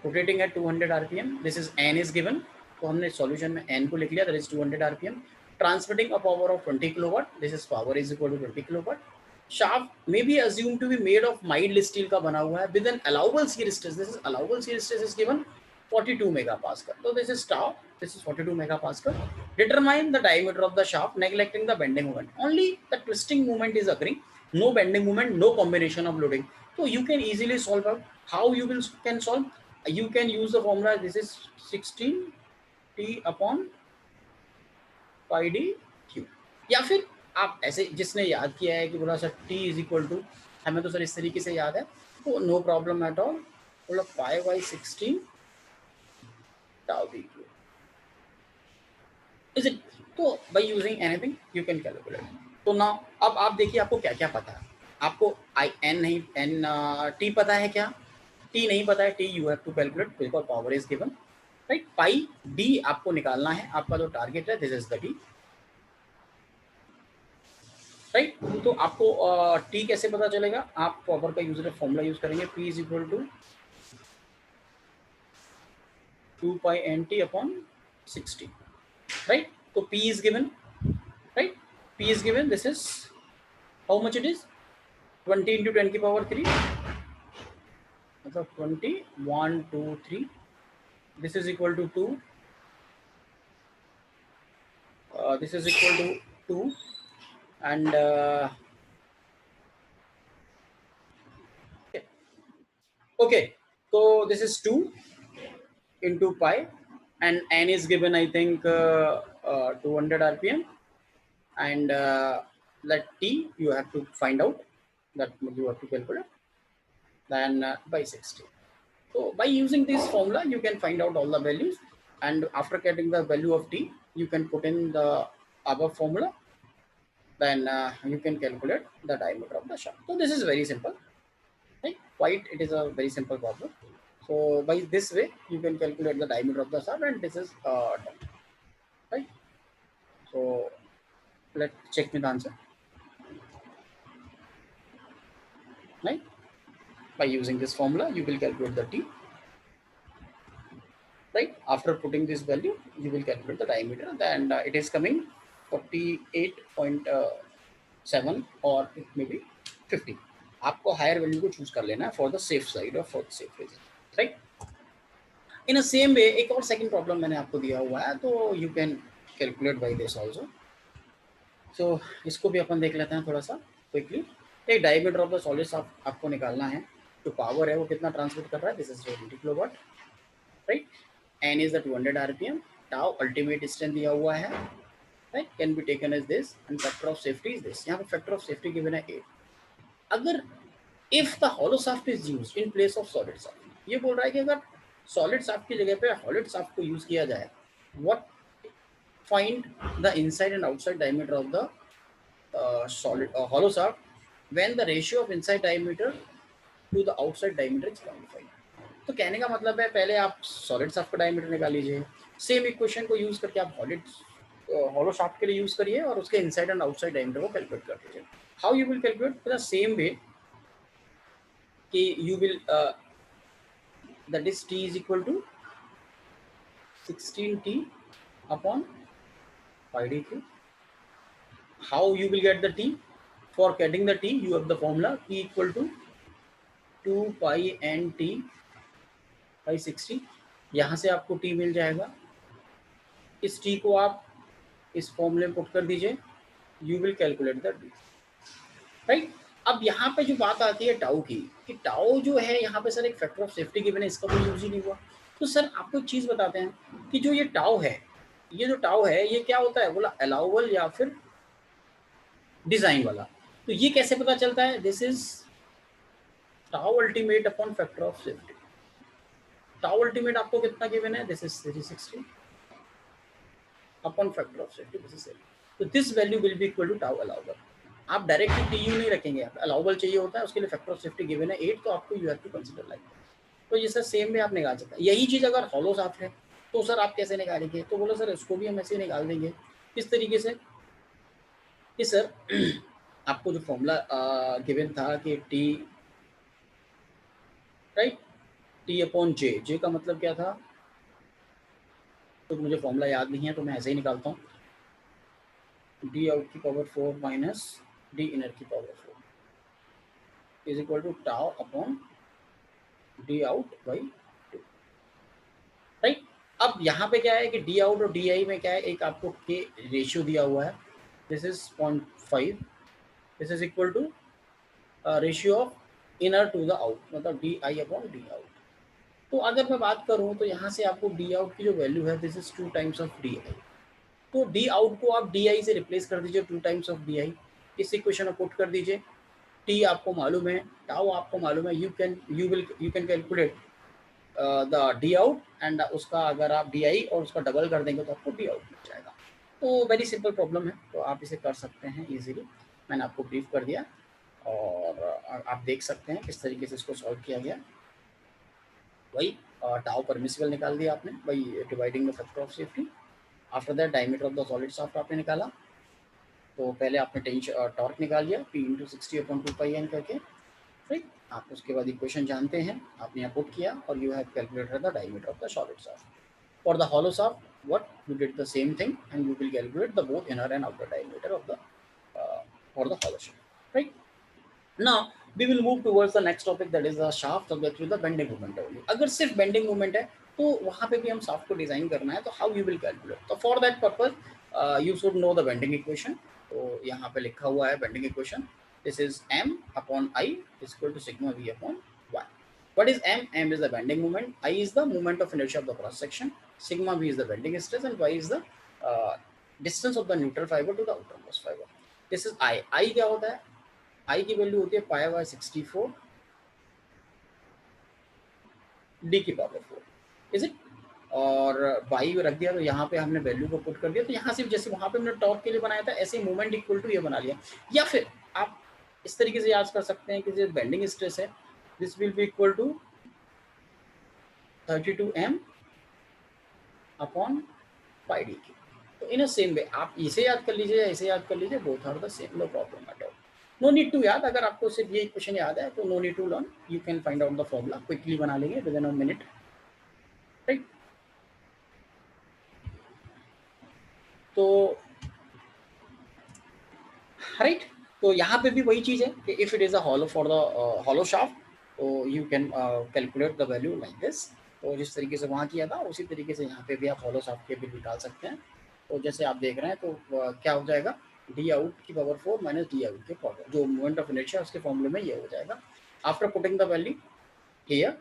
rotating at 200 rpm. This is n is given, तो हमने सॉल्यूशन में n को लिख लिया, that is 200 rpm. Transmitting a power of 20 kilowatt, this is power is equal to 20 kilowatt. Shaft may be assumed to be made of mild steel का बना हुआ है with an allowable shear stress. This is allowable shear stress is given 42 megapascal. So this is tau, this is 42 megapascal. Determine the diameter of the shaft neglecting the bending moment. Only the twisting moment is occurring, no bending moment, no combination of loading. So you can easily solve out. How you will can solve? You can use the formula, this is 16 t upon pi d q, या फिर आप ऐसे जिसने याद किया है कि बोला sir t is equal to, हमें तो सर इस तरीके से याद है, तो नो प्रॉब्लम एट ऑल, बोला pi by 16 tau D cube, is it? तो by using anything you can calculate. तो ना अब आप देखिए आपको क्या क्या पता है, आपको आई एन नहीं, एन टी पता है क्या, टी नहीं पता है, T you have to calculate because power is given, right? Pi D आपको निकालना है, आपका जो टारगेट है, this is the D, right? तो आपको टी कैसे पता चलेगा, आप पावर का यूजर फॉर्मूला यूज करेंगे, P is equal to 2 pi N T upon 60, right? तो P is given, right? P is given, this is how much it is 20 into 10 की पावर 3, मतलब 20 1 2 3, this is equal to 2, this is equal to 2, and okay, so this is 2 into pi, and n is given, I think, 200 rpm, and let t you have to find out, that you have to calculate, then by 60. So by using this formula you can find out all the values, and after getting the value of t you can put in the above formula, then you can calculate the diameter of the shaft. So this is very simple, right? Quite, it is a very simple problem. So by this way you can calculate the diameter of the shaft, and this is done, right? So let's check with the answer, right? By using this formula you will calculate the t, right? After putting this value you will calculate the diameter, then it is coming 48.7 or it may be 50. आपको higher value को choose कर लेना है for the safe side और for the safe reason, right? In a same way एक और second problem मैंने आपको दिया हुआ है, तो you can calculate by this also. So इसको भी अपन देख लेते हैं थोड़ा सा क्विकली. एक डायमीटर ऑफ द सॉलिड आपको निकालना है, जो पावर है वो कितना ट्रांसमिट कर रहा है, this is 20 kilowatt, right? n is the 200 rpm, tau ultimate distance दिया हुआ है, right? Can be taken as this, and factor of safety is this. यहाँ पे factor of safety given है 8. अगर if the hollow shaft is used in place of solid shaft, ये बोल रहा है कि अगर solid shaft की जगह पे hollow shaft को यूज किया जाए, what find the inside and outside diameter of the solid hollow shaft when the ratio of inside diameter to the outside diameter is 0.5. तो कहने का मतलब है पहले आप सॉलिड शाफ्ट का डायमीटर निकाल लीजिए, सेम इक्वेशन को यूज करके आप हॉलो शाफ्ट के लिए यूज करिए और उसके इनसाइड एंड आउटसाइड डायमीटर को कैलकुलेट कर लीजिए. How you will calculate? The same way कि you will that is t is equal to 16t upon pi d3. How you will get the t? For getting the t you have the formula t equal to 2 pi n t by 60. यहाँ से आपको t मिल जाएगा, इस t को आप इस फॉर्मूले में पुट कर दीजिए, you will calculate the t, right? अब यहाँ पे जो बात आती है टाउ की, कि टाउ जो है यहाँ पे सर एक फैक्टर ऑफ सेफ्टी गिवन है, इसका कोई यूज ही नहीं हुआ. तो सर आपको एक चीज बताते हैं कि जो ये टाउ है, ये जो टाउ है ये क्या होता है, बोला अलाउबल या फिर डिजाइन वाला. तो ये कैसे पता चलता है? This is tau ultimate upon factor of safety. Tau ultimate आपको कितना गिवन है? This is 360 upon factor of safety, this is 7. तो this value will be equal to tau allowable. आप डायरेक्टली टीयू नहीं रखेंगे, आप अलाउबल चाहिए होता है, उसके लिए फैक्टर ऑफ सेफ्टी गिवन है 8, तो आपको you have to consider like. तो ये सर सेम में आप निकाल सकते हैं. यही चीज अगर हॉलो शाफ्ट है तो सर आप कैसे निकालेंगे? तो बोलो सर इसको भी हम ऐसे ही निकाल देंगे. किस तरीके से कि सर आपको जो फॉर्मूला गिवन था कि टी, राइट, टी अपॉन जे. जे का मतलब क्या था? तो मुझे फॉर्मूला याद नहीं है तो मैं ऐसे ही निकालता हूँ. डी आउट की पावर 4 माइनस डी इनर की power 4 is equal to tau upon D out by 2, right? अब यहाँ पे क्या है कि डी आउट और डी आई में क्या है, एक आपको के रेशियो दिया हुआ है, this is 0.5, this is equal to ratio of inner to the out, मतलब D I upon D out. तो अगर मैं बात करूँ तो यहाँ से आपको डी आउट की जो वैल्यू है, this is 2 times of D I. तो डी आउट को आप डी आई से रिप्लेस कर दीजिए, 2 टाइम्स ऑफ डी आई. इस इक्वेशन में पुट कर दीजिए. टी आपको मालूम है, टाउ आपको मालूम है, you can calculate the D out and उसका अगर आप डी आई और उसका डबल कर देंगे तो आपको डी आउट मिल जाएगा. तो वेरी सिंपल प्रॉब्लम है, तो आप इसे कर सकते हैं इजीली. मैंने आपको ब्रीफ कर दिया और आप देख सकते हैं किस तरीके से इसको सॉल्व किया गया. वही टाउ परमिसिबल निकाल दिया आपने by dividing the factor of safety. After that diameter of the solid shaft आपने निकाला. तो पहले आपने टॉर्क निकाल लिया P इंटू 60/2πn करके, राइट? आप उसके बाद इक्वेशन जानते हैं, आपने यहाँ पुट किया और you have calculated the diameter of the solid shaft. For the hollow shaft what you did the same thing and you will calculate the both inner and outer diameter of the for the hollow shaft, right? Now we will move towards the next topic, that is the shaft subject to the bending moment only. अगर सिर्फ bending movement है तो वहाँ पे भी हम shaft को design करना है, तो हाउ यू विल कैलकुलेट? तो for that purpose you should know the bending equation. तो यहाँ पे लिखा हुआ है bending equation, this is m upon i is equal to sigma v upon y. What is m? M is the bending moment, I is the moment of inertia of the cross section, sigma v is the bending stress, and y is the distance of the neutral fiber to the outermost fiber. This is I. I क्या होता है? I की value होती है pi by 64 d की power 4, is it? और y रख दिया तो यहाँ पे हमने वैल्यू को पुट कर दिया, तो यहाँ से जैसे वहाँ पे हमने टॉर्क के लिए बनाया था ऐसे मोमेंट इक्वल टू ये बना लिया। या फिर आप इस तरीके से याद कर सकते हैं कि जो बेंडिंग स्ट्रेस है this will be equal to 32m upon pi D की। तो इन अ सेम वे आप इसे याद कर लीजिए या इसे याद कर लीजिए, both are the same, no problem at all. No need to याद, अगर आपको सिर्फ ये क्वेश्चन याद है तो no need to learn, you can find out the formula, quickly बना लेंगे within a minute, right. तो राइट, तो यहाँ पे भी वही चीज़ है कि if it is a hollow for the hollow shaft, तो you can calculate the value like this. तो जिस तरीके से वहाँ किया था उसी तरीके से यहाँ पे भी आप हॉलो शाफ्ट के भी निकाल सकते हैं। तो जैसे आप देख रहे हैं तो क्या हो जाएगा, डी आउट की पावर 4 माइनस डी आउट के पावर, जो मोमेंट ऑफ इनर्शिया है उसके फॉर्मूले में ये हो जाएगा। After putting the value here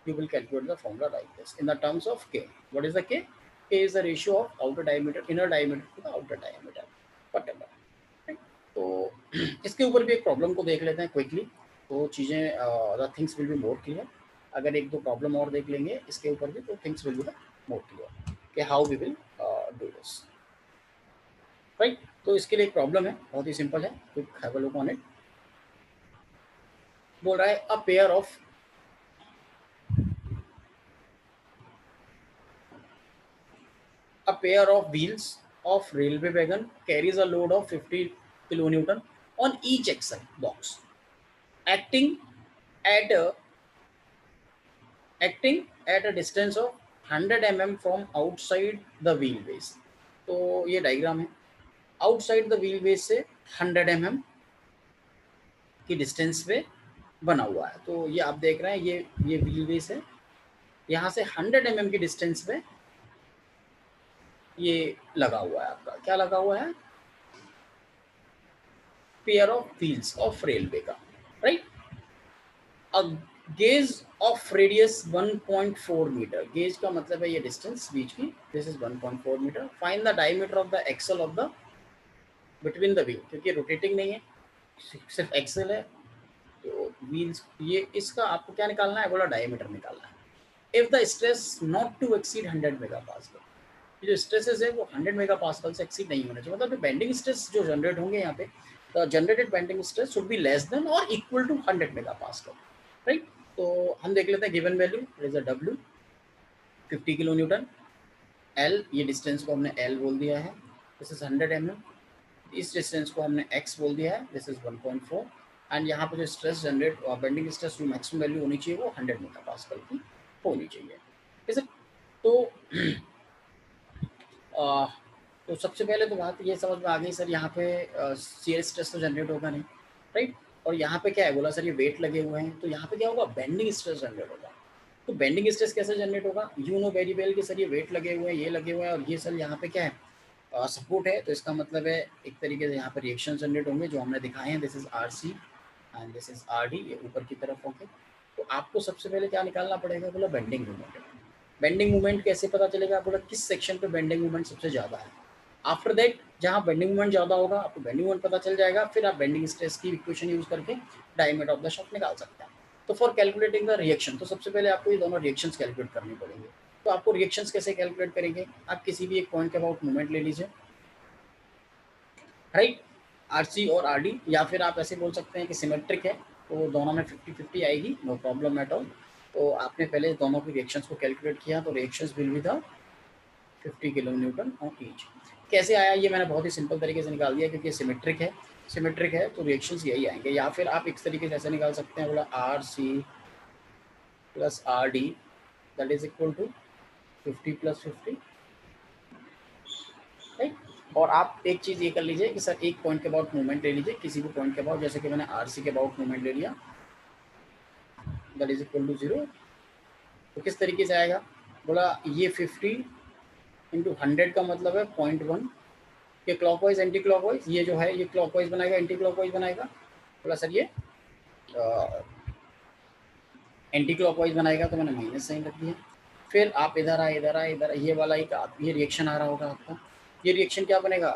you will calculate the formula like this in the terms of k. What is the k? K is the ratio of outer diameter, inner diameter to the outer diameter, whatever, right? तो इसके ऊपर भी एक problem को देख लेते हैं quickly, तो चीज़ें the things will be more clear. अगर एक दो प्रॉब्लम और देख लेंगे इसके ऊपर भी तो things will be more clear कि how we will do this, right. तो इसके लिए एक प्रॉब्लम है, बहुत ही सिंपल है, quick have a look on it. बोल रहा है a pair of a pair of wheels of railway wagon carries a load of 50 kilonewton on each axle box, acting at a distance of 100 mm from outside the wheelbase। तो ये diagram है, outside the wheel से 100 mm की distance पे बना हुआ है। तो ये आप देख रहे हैं ये व्हील बेस है, यहाँ से 100 mm की डिस्टेंस पे ये लगा हुआ है। आपका क्या लगा हुआ है? Pair of wheels of railway का, right. A gauge of radius 1.4 metre, gauge का मतलब है ये डिस्टेंस बीच की, this is 1.4 metre. Find the diameter of the axle of the between the wheel, क्योंकि रोटेटिंग नहीं है सिर्फ एक्सल है, तो व्हील्स ये इसका आपको क्या निकालना है, बोला डायमीटर निकालना है। If the stress not to exceed 100 megapascal, जो स्ट्रेसेस है वो 100 मेगापास्कल से एक्सीड नहीं होना चाहिए, मतलब बेंडिंग स्ट्रेस जो जनरेट होंगे यहाँ पे, the generated bending stress should be less than और इक्वल टू 100 मेगापास्कल, राइट। तो हम देख लेते हैं given value, is a W 50 kilo Newton, L ये डिस्टेंस को हमने एल बोल दिया है, दिस इज 100 mm, इस डिस्टेंस को हमने एक्स बोल दिया है, दिस इज 1.4, एंड यहाँ पर जो स्ट्रेस जनरेट बेंडिंग स्ट्रेस जो मैक्सिमम वैल्यू होनी चाहिए वो 100 मेगापास्कल की होनी चाहिए, ठीक है। तो तो सबसे पहले तो बात ये समझ में आ गई सर, यहाँ पे शियर स्ट्रेस तो जनरेट होगा नहीं, राइट। और यहाँ पे क्या है, बोला सर ये वेट लगे हुए हैं, तो यहाँ पे क्या होगा, बेंडिंग स्ट्रेस जनरेट होगा। तो बेंडिंग स्ट्रेस कैसे जनरेट होगा, यू नो वेरी वेल कि सर ये वेट लगे हुए हैं, ये लगे हुए हैं, और ये सर यहाँ पे क्या है, सपोर्ट है। तो इसका मतलब है एक तरीके से यहाँ पर रिएक्शन जनरेट होंगे जो हमने दिखाए हैं, this is R C and this is R D, ये ऊपर की तरफ होंगे। तो आपको सबसे पहले क्या निकालना पड़ेगा, बोला बेंडिंग मूवमेंट। बेंडिंग मूवमेंट कैसे पता चलेगा, बोला किस सेक्शन पे बेंडिंग मूवमेंट सबसे ज़्यादा है। आफ्टर दैट जहाँ बेंडिंग मूवमेंट ज़्यादा होगा आपको बेंडिंग मूवमेंट पता चल जाएगा, फिर आप बेंडिंग स्ट्रेस की इक्वेशन यूज करके डायमीटर ऑफ द शाफ्ट निकाल सकते हैं। तो फॉर कैलकुलेटिंग द रिएक्शन, तो सबसे पहले आपको ये दोनों रिएक्शंस कैलकुलेट करनी पड़ेंगे। तो आपको रिएक्शंस कैसे कैलकुलेट करेंगे, आप किसी भी एक पॉइंट के अबाउट मूवमेंट ले लीजिए, राइट, आर सी और आर डी, या फिर आप ऐसे बोल सकते हैं कि सिमेट्रिक है तो दोनों में 50-50 आएगी, नो प्रॉब्लम एट ऑल। तो आपने पहले दोनों की रिएक्शंस को कैलकुलेट किया, तो reactions will be the 50 kilo Newton on each. कैसे आया ये मैंने बहुत ही सिंपल तरीके से निकाल दिया, क्योंकि सिमेट्रिक है तो रिएक्शंस यही आएंगे। या फिर आप इस तरीके से ऐसे निकाल सकते हैं, बोला R C plus R D that is equal to 50 plus 50, right. और आप एक चीज़ ये कर लीजिए कि सर एक पॉइंट के अबाउट मूवमेंट ले लीजिए, किसी भी पॉइंट के अबाउट, जैसे कि मैंने आर सी के अबाउट मूवमेंट ले लिया, दैट इज इक्वल टू 0। तो किस तरीके से आएगा, बोला ये 50 इंटू 100 का मतलब है 0.1, ये क्लॉकवाइज एंटी क्लॉकवाइज, ये जो है ये क्लॉकवाइज बनाएगा एंटी क्लॉकवाइज बनाएगा, बोला सर ये एंटी क्लॉकवाइज बनाएगा तो मैंने माइनस साइन रख दिया। फिर आप इधर आए इधर आए इधर, ये वाला एक ये रिएक्शन आ रहा होगा आपका, ये रिएक्शन क्या बनेगा,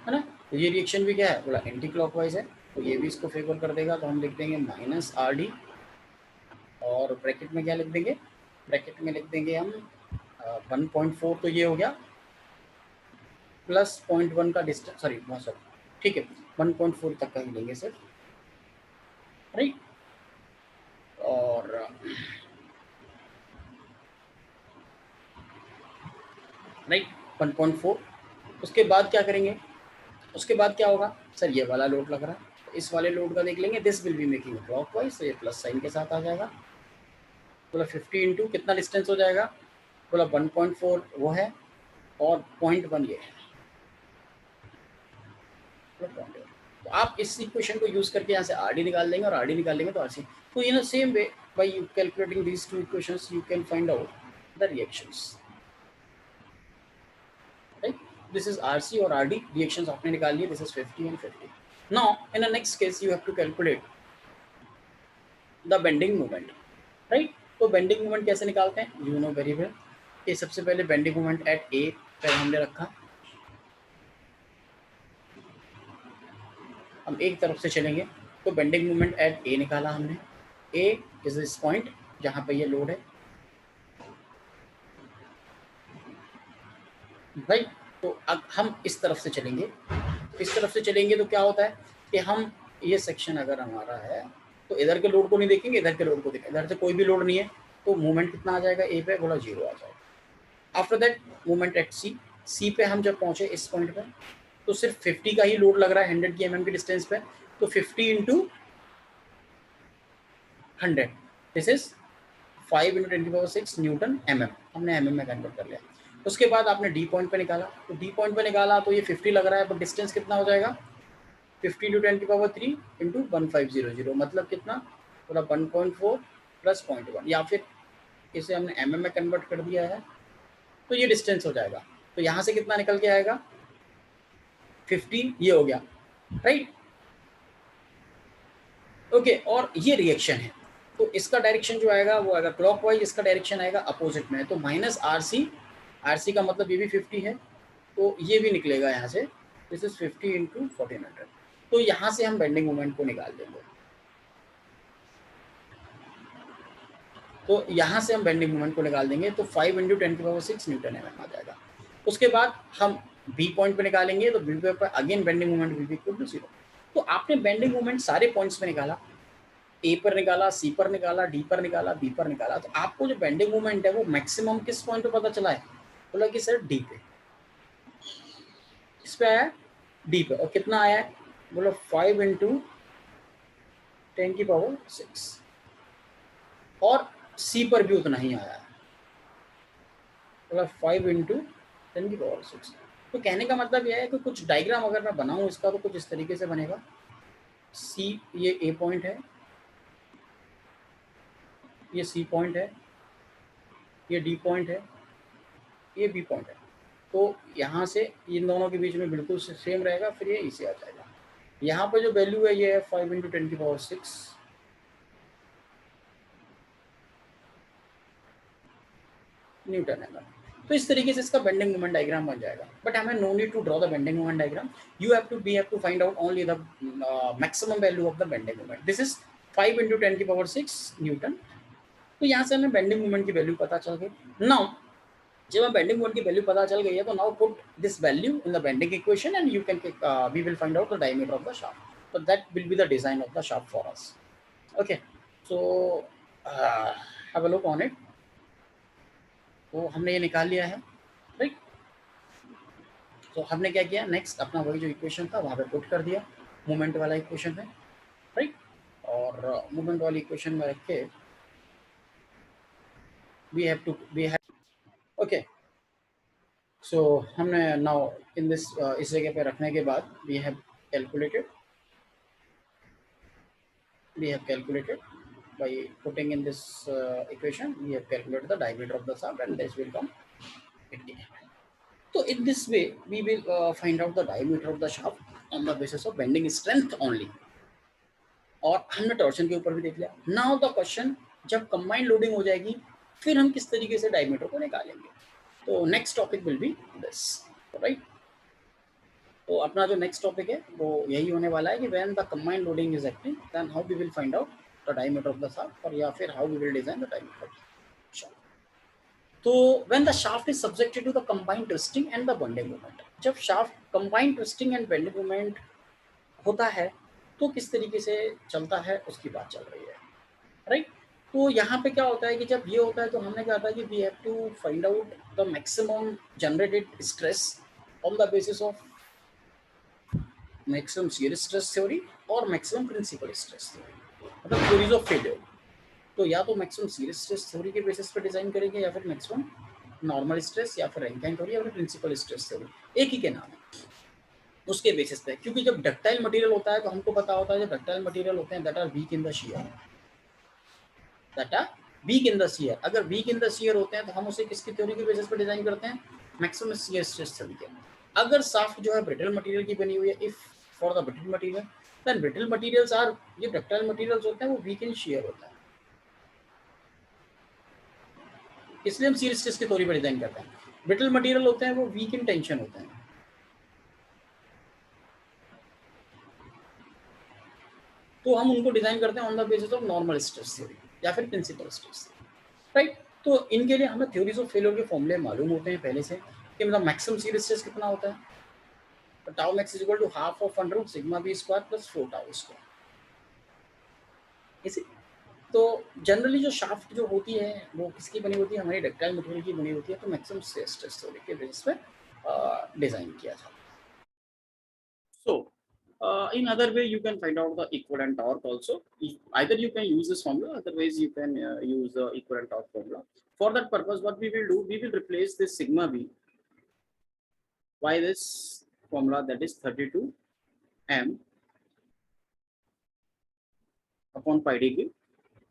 है ना। तो ये रिएक्शन भी क्या है, बोला एंटी क्लॉकवाइज है, तो ये भी इसको फेवर कर देगा। तो हम लिख देंगे माइनस आर डी, और ब्रैकेट में क्या लिख देंगे, ब्रैकेट में लिख देंगे हम 1.4, तो ये हो गया प्लस 0.1 का डिस्टेंस, सॉरी सॉरी ठीक है 1.4 तक का ही लेंगे सर, राइट। और राइट 1.4, उसके बाद क्या करेंगे, उसके बाद क्या होगा सर, ये वाला लोड लग रहा है, तो इस वाले लोड का देख लेंगे, this will be making clockwise, तो ये प्लस साइन के साथ आ जाएगा। बोला 50 इंटू कितना डिस्टेंस हो जाएगा, बोला 1.4 वो है और 0.1 ये है। तो आप इस इक्वेशन को यूज करके यहाँ से आर डी निकाल लेंगे, और आर डी निकाल लेंगे तो आर सी। तो in same way by you calculating these two equations you can find out the reactions, right. This is R C और आर डी, रिएक्शंस आपने निकाल लिए, this is 50 and 50। Now in the next case you have to calculate the bending moment, right. तो bending moment कैसे निकालते हैं, you know very well. ये सबसे पहले बेंडिंग मोमेंट एट ए पर हमने रखा, हम एक तरफ से चलेंगे, तो बेंडिंग मोमेंट एट ए निकाला हमने। ए इज दिस पॉइंट जहाँ पे ये लोड है, राइट। तो अब हम इस तरफ से चलेंगे, इस तरफ से चलेंगे तो क्या होता है कि हम ये सेक्शन अगर हमारा है तो इधर के लोड को नहीं देखेंगे, इधर के लोड को देखेंगे, इधर से कोई भी लोड नहीं है, तो मूवमेंट कितना आ जाएगा ए पे, बोला 0 आ जाएगा। आफ्टर दैट मूवमेंट एट सी, सी पे हम जब पहुंचे इस पॉइंट पे, तो सिर्फ 50 का ही लोड लग रहा है 100 की mm की डिस्टेंस पे, तो 50 into 100, this is 5 into 10⁶ Newton mm, हमने mm में कन्वर्ट कर लिया। उसके बाद आपने डी पॉइंट पे निकाला, तो डी पॉइंट पे निकाला तो ये 50 लग रहा है, बट डिस्टेंस कितना हो जाएगा, 50 इंटू 10⁻³ इंटू 1500, मतलब कितना, बोला 1.4 प्लस 0.1, या फिर इसे हमने mm में कन्वर्ट कर दिया है, तो ये डिस्टेंस हो जाएगा। तो यहाँ से कितना निकल के आएगा, 50, ये हो गया, राइट। ओके, और ये रिएक्शन है, तो इसका डायरेक्शन जो आएगा वो आएगा क्लॉकवाइज, इसका डायरेक्शन आएगा अपोजिट में, तो minus R C, R C का मतलब ये भी 50 है, तो ये भी निकलेगा यहाँ से, दिस इज 50 इंटू 1400। तो यहाँ से हम बेंडिंग मोमेंट को निकाल देंगे, तो यहाँ से हम बेंडिंग मोमेंट को निकाल देंगे, तो 5 इंटू 10⁶ न्यूटन एम आ जाएगा। उसके बाद हम बी पॉइंट पे निकालेंगे, तो बी पे again bending moment will be equal to 0। तो आपने बेंडिंग मोमेंट सारे पॉइंट्स पे निकाला, ए पर निकाला, सी पर निकाला, डी पर निकाला, बी पर निकाला, तो आपको जो बेंडिंग मोमेंट है वो मैक्सिमम किस पॉइंट पे पता चला है, बोला कि सर डी पे, किस पे आया, डी पे, और कितना आया है, बोलो 5 इंटू 10⁶, और सी पर भी उतना ही आया है, बोला 5 इंटू 10⁶। तो कहने का मतलब यह है कि कुछ डायग्राम अगर मैं बनाऊं इसका तो कुछ इस तरीके से बनेगा, सी ये ए पॉइंट है, ये सी पॉइंट है, ये डी पॉइंट है, ये बी पॉइंट है, तो यहाँ से इन दोनों के बीच में बिल्कुल सेम रहेगा, फिर ये इसे आ जाएगा। यहाँ पर जो वैल्यू है ये है 5 इंटू 10⁶ न्यूटन है। तो इस तरीके से इसका बेंडिंग मोमेंट डायग्राम बन जाएगा, बट हमें no need to draw the bending moment diagram, we have to find out only the maximum value of the bending moment, this is 5 into 10⁶ newton. तो यहाँ से हमें बेंडिंग मोमेंट की value पता चल गई। नाउ जब हमें बेंडिंग मोमेंट की वैल्यू पता चल गई है, तो now put this value in the bending equation and you can we will find out the diameter of the shaft, so that will be the design of the shaft for us. Okay, so have a look on it. तो हमने ये निकाल लिया है, right. तो हमने क्या किया, नेक्स्ट अपना वही जो इक्वेशन था वहाँ पे पुट कर दिया मोमेंट वाला इक्वेशन है, राइट। और मोमेंट वाली इक्वेशन में रख के we have okay, so हमने नाउ इन दिस इस जगह पे रखने के बाद we have calculated by putting in this equation, we have calculated the diameter of the shaft and this will come 80 mm. So in this way we will find out the diameter of the shaft on the basis of bending strength only. और हमने torsion के ऊपर भी देख लिया। Now the question, जब combined loading हो जाएगी फिर हम किस तरीके से डायमीटर को निकालेंगे। तो next topic will be this, right. तो अपना जो नेक्स्ट टॉपिक है वो यही होने वाला है कि when the combined loading is acting then how we will find out the diameter of the shaft, और या फिर how we will design the diameter of the shaft. तो when the shaft is subjected to the combined twisting and the bending moment, जब shaft combined twisting and bending moment होता है तो किस तरीके से चलता है उसकी बात चल रही है, राइट। तो यहाँ पे क्या होता है कि जब ये होता है तो हमने कहा था कि we have to find out the maximum generated stress on the basis of maximum shear stress theory और मैक्सिमम प्रिंसिपल स्ट्रेस थ्योरी, मतलब थ्योरीज ऑफ फेलियर। तो या तो मैक्सिमम शियर स्ट्रेस थ्योरी के बेसिस पे डिजाइन करेंगे या फिर मैक्सिमम नॉर्मल स्ट्रेस या फिर रैंकाइन थ्योरी या फिर प्रिंसिपल स्ट्रेस थ्योरी, एक ही के नाम है उसके बेसिस पे। क्योंकि जब डक्टाइल मटेरियल होता है तो हमको पता होता है जब डक्टाइल मटेरियल होते हैं that are weak in the shear, that are weak in the shear. अगर वीक इन द शियर होते हैं तो हम उसे किसकी थ्योरी के बेसिस पे डिजाइन करते हैं, मैक्सिमम शियर स्ट्रेस थ्योरी के। अगर शाफ्ट जो है ब्रिटल मटेरियल की बनी हुई है, if for the brittle material then brittle materials are, ये डक्टाइल मटेरियल्स होते हैं वो वीक इन शियर होता है, इसलिए हम शियर स्ट्रेस की थ्योरी पर डिजाइन करते हैं। ब्रिटल मटेरियल होते हैं वो वीक इन टेंशन होते हैं, तो हम उनको डिजाइन करते हैं on the basis of normal stress theory या फिर प्रिंसिपल स्ट्रेस, राइट। तो इनके लिए हमें थ्योरीज ऑफ फेलियर के फॉर्मूले मालूम होते हैं पहले से कि मतलब मैक्सिमम शियर स्ट्रेस कितना होता है, तो tau max is equal to half of under root sigma B square plus 4 tau square, इसी। तो जनरली जो शाफ्ट जो होती है वो किसकी बनी होती है, हमारी डक्टाइल मटेरियल की बनी होती है, तो मैक्सिमम शियर स्ट्रेस थ्योरी के बेसिस पे डिजाइन किया था। So in other way you can find out the equivalent torque also. Either you can use this formula, otherwise you can use the equivalent torque formula. For that purpose what we will do, we will replace this sigma b by this formula, that is 32 m upon pi dq,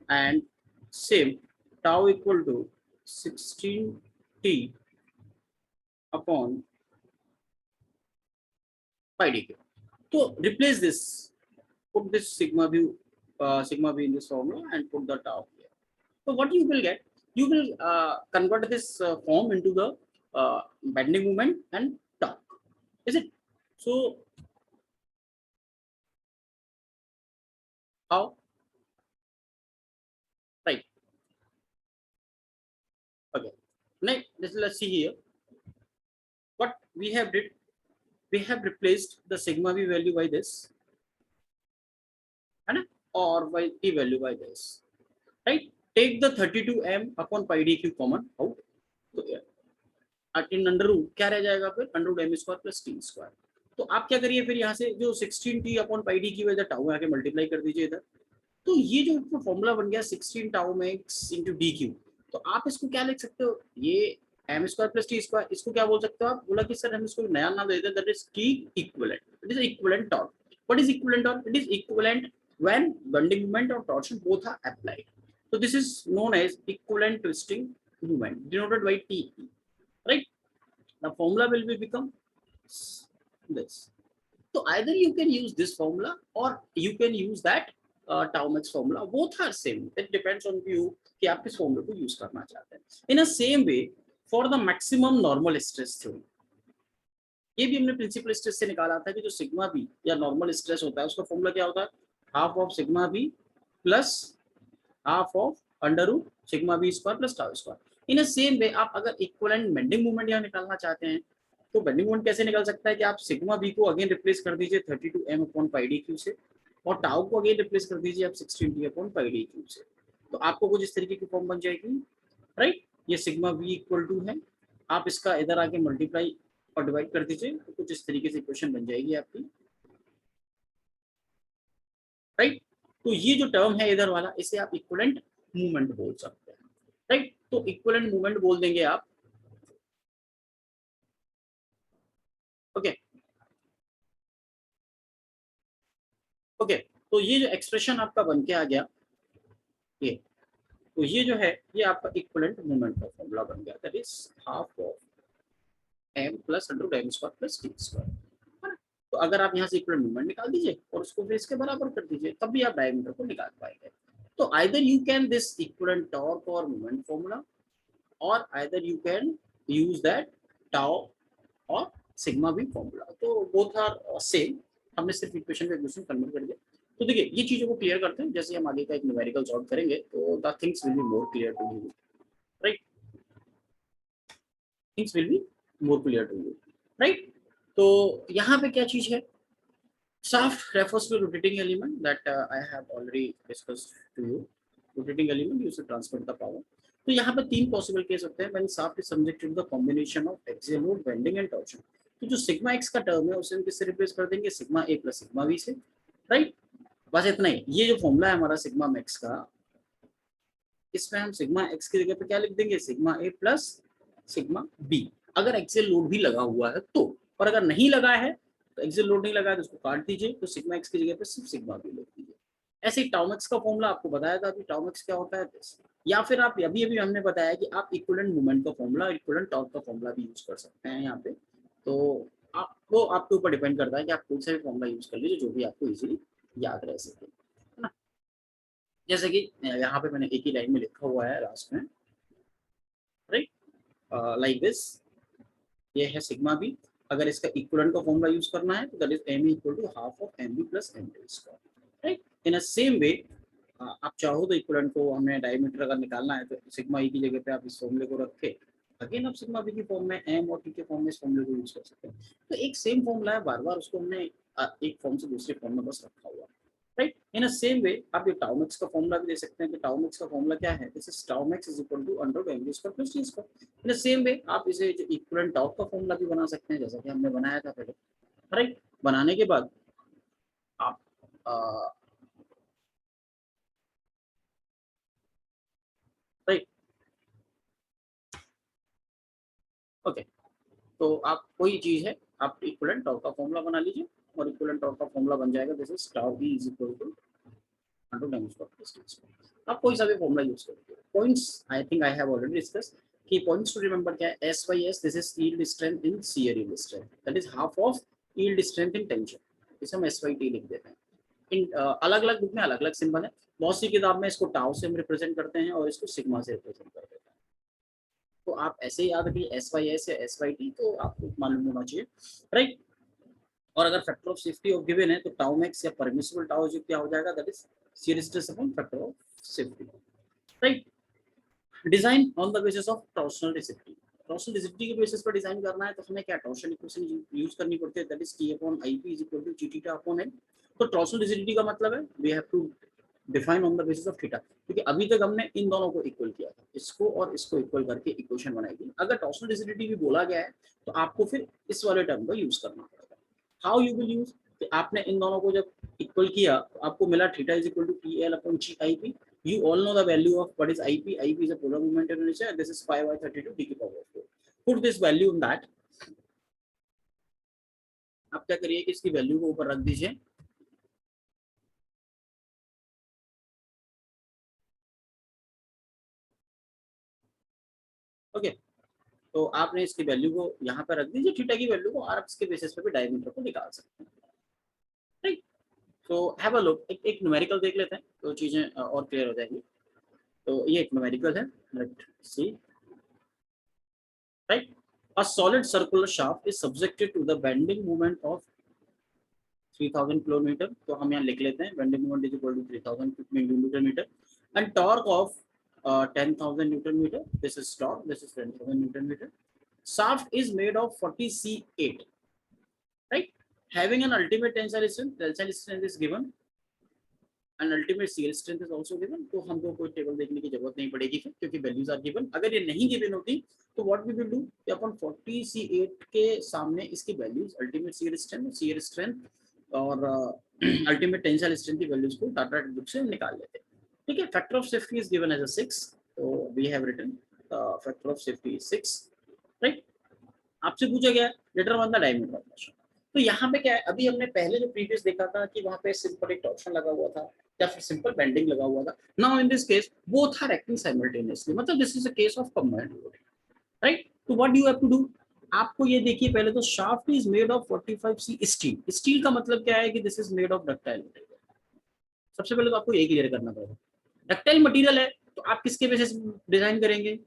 and same tau equal to 16 t upon pi dq. So replace this, put this sigma b in this formula and put the tau here. So what you will get, you will convert this form into the bending moment and torque, is it? So how, right? Okay, next let's see here what we have did. We have replaced the sigma b value by this and or by t value by this, right? Take the 32 m upon pi dq common out, तो in under root क्या रह जाएगा फिर, under root M square plus T square. तो आप क्या करिए फिर यहाँ से जो 16 टी अपॉन पाई डी की वजह टाउ आके मल्टीप्लाई कर दीजिए इधर। तो ये जो फॉर्मूला बन गया 16 tau max into D Q, तो आप इसको क्या लिख सकते हो, ये M square plus T square, इसको क्या बोल सकते हो आप, बोला कि सर हम इसको नया नाम दे देते, that is T equivalent, it is equivalent torque. What is equivalent torque, it is equivalent when bending moment और torsion both are applied. So this is known as equivalent twisting movement denoted by TE, right? The formula will be become this. So either you can use this formula or you can use that tau max formula. Both are same. It depends on you कि आप किस formula को use करना चाहते हैं. In a same way, for the maximum normal stress theory, ये भी हमने प्रिंसिपल स्ट्रेस से निकाला था कि जो सिग्मा बी या नॉर्मल स्ट्रेस होता है उसका फॉर्मूला क्या होता है, half of sigma B plus half of under root sigma B square plus tau square. In a same way आप अगर इक्विवेलेंट बेंडिंग मोमेंट यहाँ निकालना चाहते हैं तो बेंडिंग मोमेंट कैसे निकल सकता है कि आप सिग्मा बी को अगेन रिप्लेस कर दीजिए 32 m upon pi D Q से, और टाउ को अगेन रिप्लेस कर दीजिए आप 16 t upon pi D Q से, तो आपको कुछ इस तरीके की फॉर्म बन जाएगी, राइट। ये सिग्मा बी इक्वल टू है, आप इसका इधर आके मल्टीप्लाई और डिवाइड कर दीजिए तो कुछ इस तरीके से इक्वेशन बन जाएगी आपकी, राइट। तो ये जो टर्म है इधर वाला इसे आप इक्विवेलेंट मूवमेंट बोल सकते हैं, राइट। तो इक्विवेलेंट मूवमेंट बोल देंगे आप, ओके ओके। तो ये जो एक्सप्रेशन आपका बन के आ गया ये, तो ये जो है ये आपका इक्विवेलेंट मूवमेंट का फॉर्मूला बन गया, that is half of m plus under root m square plus t square. तो अगर आप यहाँ से इक्वलेंट मोमेंट निकाल दीजिए और उसको फिर इसके बराबर कर दीजिए, तब भी आप डायमीटर को निकाल पाएंगे। तो either you can this equivalent torque और मोमेंट फॉर्मूला, और either you can use that tau और सिग्मा भी फॉर्मूला। तो बोथ आर सेम, हमने सिर्फ इक्वेशन को इक्वेशन कन्वर्ट कर दिया। तो देखिए ये चीजों को क्लियर करते हैं, जैसे हम आगे का एक न्यूमेरिकल सॉल्व करेंगे तो the things will be more clear to you, right, things will be more clear to you, right. तो यहाँ पे क्या चीज है, shaft refers to rotating element that I have already discussed to you. Rotating element used to transfer the power. तो यहाँ पे तीन पॉसिबल केस होते हैं when shaft is subjected to the combination of axial load, bending and torsion. तो जो sigma x का term है उसे हम किससे रिप्लेस कर देंगे, सिग्मा ए प्लस सिग्मा बी से, राइट। बस इतना ही, ये जो फॉर्मूला है हमारा सिग्मा मैक्स का, इसमें हम सिग्मा एक्स की जगह पे क्या लिख देंगे, सिग्मा ए प्लस सिग्मा बी, अगर एक्सियल लोड भी लगा हुआ है तो, और अगर नहीं लगा है तो एक्सियल लोड नहीं लगा है तो उसको काट दीजिए, तो सिग्मा एक्स की जगह पे सिर्फ सिग्मा बी लिख दीजिए। ऐसे ही टाउमेक्स का फॉर्मूला आपको बताया था, अभी टाउमेक्स क्या होता है दिस, या फिर आप अभी अभी हमने बताया कि आप इक्विवेलेंट मोमेंट का फॉर्मूला, इक्विवेलेंट टॉर्क का फॉर्मूला भी यूज कर सकते हैं यहाँ पे। तो आपको आपके ऊपर डिपेंड करता है कि आप कौन सा भी फॉर्मूला यूज कर लीजिए जो भी आपको इजीली याद रह सके, है ना। जैसे कि यहाँ पे मैंने एक ही लाइन में लिखा हुआ है लास्ट में, राइट, लाइक दिस, ये है सिग्मा बी। अगर इसका इक्विवेलेंट का फॉर्मूला यूज करना है तो that is M equal to half of M B plus M B square, right. In a same way आप चाहो तो इक्विवेलेंट को हमें डायमीटर अगर निकालना है तो सिग्मा ई की जगह पे आप इस फॉर्मूले को रख के अगेन आप सिग्मा बी की फॉर्म में एम और टी के फॉर्म में इस फॉर्मूले को यूज कर सकते हैं। तो एक सेम फॉर्मूला है, बार बार उसको हमने एक फॉर्म से दूसरे फॉर्म में बस रखा हुआ है, right. In a same way आप ये टाउमेक्स का फॉर्मूला भी दे सकते हैं कि टाउमेक्स का फॉर्मूला क्या है, this is tau max is equal to under root M B square plus T square. In the same way आप इसे जो इक्विवेलेंट टॉर्क का फॉर्मूला भी बना सकते हैं, जैसा कि हमने बनाया था पहले, राइट। बनाने के बाद आप राइट, ओके, तो आप कोई चीज है, आप इक्विवेलेंट टॉर्क का फॉर्मूला बना लीजिए और इक्विवेलेंट टॉर्क का फॉर्मूला बन जाएगा, this is tau B is equal to under root M square plus T square. आप कोई सा भी फॉर्मूला यूज करिए। Points I think I have already discuss कि पॉइंट्स टू रिमेंबर क्या है, S by S this is yield strength in shear yield strength, that is half of yield strength in tension, इसे हम S by T लिख देते हैं। इन अलग अलग बुक में अलग अलग सिंबल है, बहुत सी किताब में इसको टाउ से हम रिप्रेजेंट करते हैं और इसको सिग्मा से रिप्रेजेंट करते हैं। तो आप ऐसे ही याद रखिए एस वाई एस या एस वाई टी, तो आपको मालूम होना चाहिए, राइट। और अगर factor of safety of given है तो टाउ मैक्स या परमिसिबल टाउ जो क्या हो जाएगा, that is shear stress upon factor of safety, right. Design on the basis of torsional rigidity, torsional rigidity के बेसिस पर डिजाइन करना है तो हमें क्या टॉर्शन इक्वेशन यूज करनी पड़ती है, that is T upon I P is equal to G theta upon L. तो टॉर्सनल रिजिडिटी का मतलब है we have to define on the basis of theta, क्योंकि अभी तक हमने इन दोनों को इक्वल किया था, इसको और इसको इक्वल करके इक्वेशन बनाई थी। अगर टॉर्सनल रिजिडिटी भी बोला गया है तो आपको फिर इस वाले टर्म का यूज करना पड़ेगा। हाउ यू विल यूज, आपने इन दोनों को जब इक्वल किया तो आपको मिला theta is equal to T L upon G I P. You all know the value of what is IP. IP is a polar moment in nature, and this is 5/32 d की power 4. Put this value in that. आप क्या करिए कि इसकी value को ऊपर रख दीजिए, ओके। तो आपने इसकी वैल्यू को यहाँ पर रख दीजिए, थीटा की वैल्यू को, और आप इसके बेसिस पे भी डायमीटर को निकाल सकते हैं, राइट। तो हैव अ लुक, एक न्यूमेरिकल देख लेते हैं तो चीजें और क्लियर हो जाएंगी। तो ये एक न्यूमेरिकल है, let's see, right. A solid circular shaft is subjected to the bending moment of 3000 kilometre, तो हम यहाँ लिख लेते हैं bending moment is equal to 3000 newton metre and torque of 10,000 newton metre, this is torque, this is 10,000 newton metre. shaft is made of 40 C8, right, having an ultimate tensile strength is given and ultimate shear strength is also given। तो हमको कोई table देखने की जरूरत नहीं पड़ेगी फिर, क्योंकि वैल्यूज आर गिवन। अगर ये नहीं गिवन होती तो व्हाट वी विल डू कि अपन 40 C8 के सामने इसकी वैल्यूज अल्टीमेट shear strength और अल्टीमेट टेंसाइल स्ट्रेंथ की वैल्यूज को टाटा बुक से निकाल लेते हैं, ठीक है। Factor of safety is given as a 6, तो we have written factor of safety is 6, right. आपसे पूछा गया determine the diameter of the shaft। तो यहाँ पे क्या है, अभी हमने पहले जो प्रीवियस देखा था कि वहाँ पे सिंपल एक टॉर्शन लगा हुआ था या फिर सिंपल बेंडिंग लगा हुआ था। Now in this case both are acting simultaneously, मतलब this is a case of combined loading, right. तो what you have to do, आपको ये देखिए पहले तो shaft is made of 45C steel. Steel का मतलब क्या है कि this is made of ductile material. सबसे पहले तो आपको ये क्लियर करना पड़ेगा। डक्टाइल मटेरियल है तो आप किसके बेसिस डिजाइन करेंगे?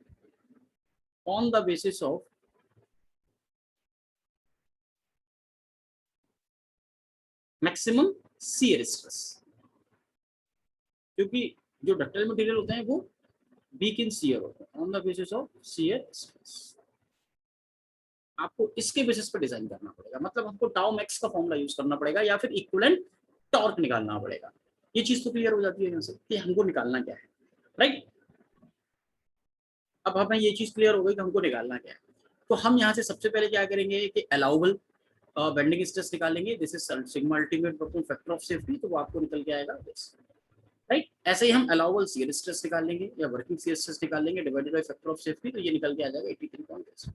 On the basis of maximum shear stress, क्योंकि जो डक्टाइल मटेरियल होते हैं वो वीक इन शियर होते हैं। On the basis of shear stress आपको इसके बेसिस पर डिजाइन करना पड़ेगा, मतलब हमको टाउ मैक्स का फॉर्मूला यूज करना पड़ेगा या फिर इक्विवेलेंट टॉर्क निकालना पड़ेगा। ये चीज तो क्लियर हो जाती है यहाँ से कि हमको निकालना क्या है, राइट। अब हमें ये चीज क्लियर हो गई कि हमको निकालना क्या है, तो हम यहाँ से सबसे पहले क्या करेंगे कि अलाउबल बेंडिंग स्ट्रेस निकालेंगे। This is sigma ultimate factor of safety, तो वो आपको निकल के आएगा दिस, राइट। ऐसे ही हम अलाउबल शियर स्ट्रेस निकाल लेंगे या वर्किंग शियर स्ट्रेस निकाल लेंगे divided by factor of safety, तो ये निकल के आ जाएगा 83.6।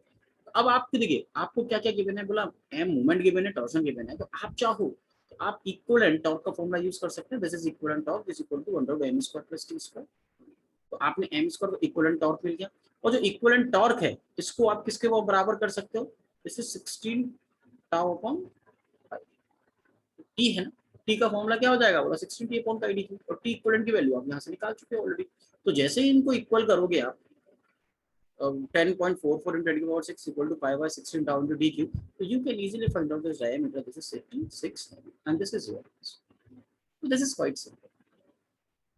अब आपको देखिए आपको क्या क्या गिवन है, बोला एम मूवमेंट गिवन है, टॉर्सन गिवन है, तो आप चाहो तो आप इक्विवेलेंट टॉर्क का फॉर्मूला यूज कर सकते हैं। This is equivalent torque is equal to 1/m² + t²। तो आपने एम स्क्वायर को इक्विवेलेंट टॉर्क मिल गया, और जो इक्विवेलेंट टॉर्क है इसको आप किसके वो बराबर कर सकते हो? This is 16 tau upon T है ना। टी का फॉर्मूला क्या हो जाएगा, बोला 16 टी अपॉन पाई डी, और टी इक्विवेलेंट की वैल्यू आप यहाँ से निकाल चुके हो ऑलरेडी। तो जैसे ही इनको इक्वल करोगे आप 10.44 into 10⁻⁶ equal to pi by 16 down to dq. So you can easily find out this diameter. This is 86 and this is 0. So this is quite simple.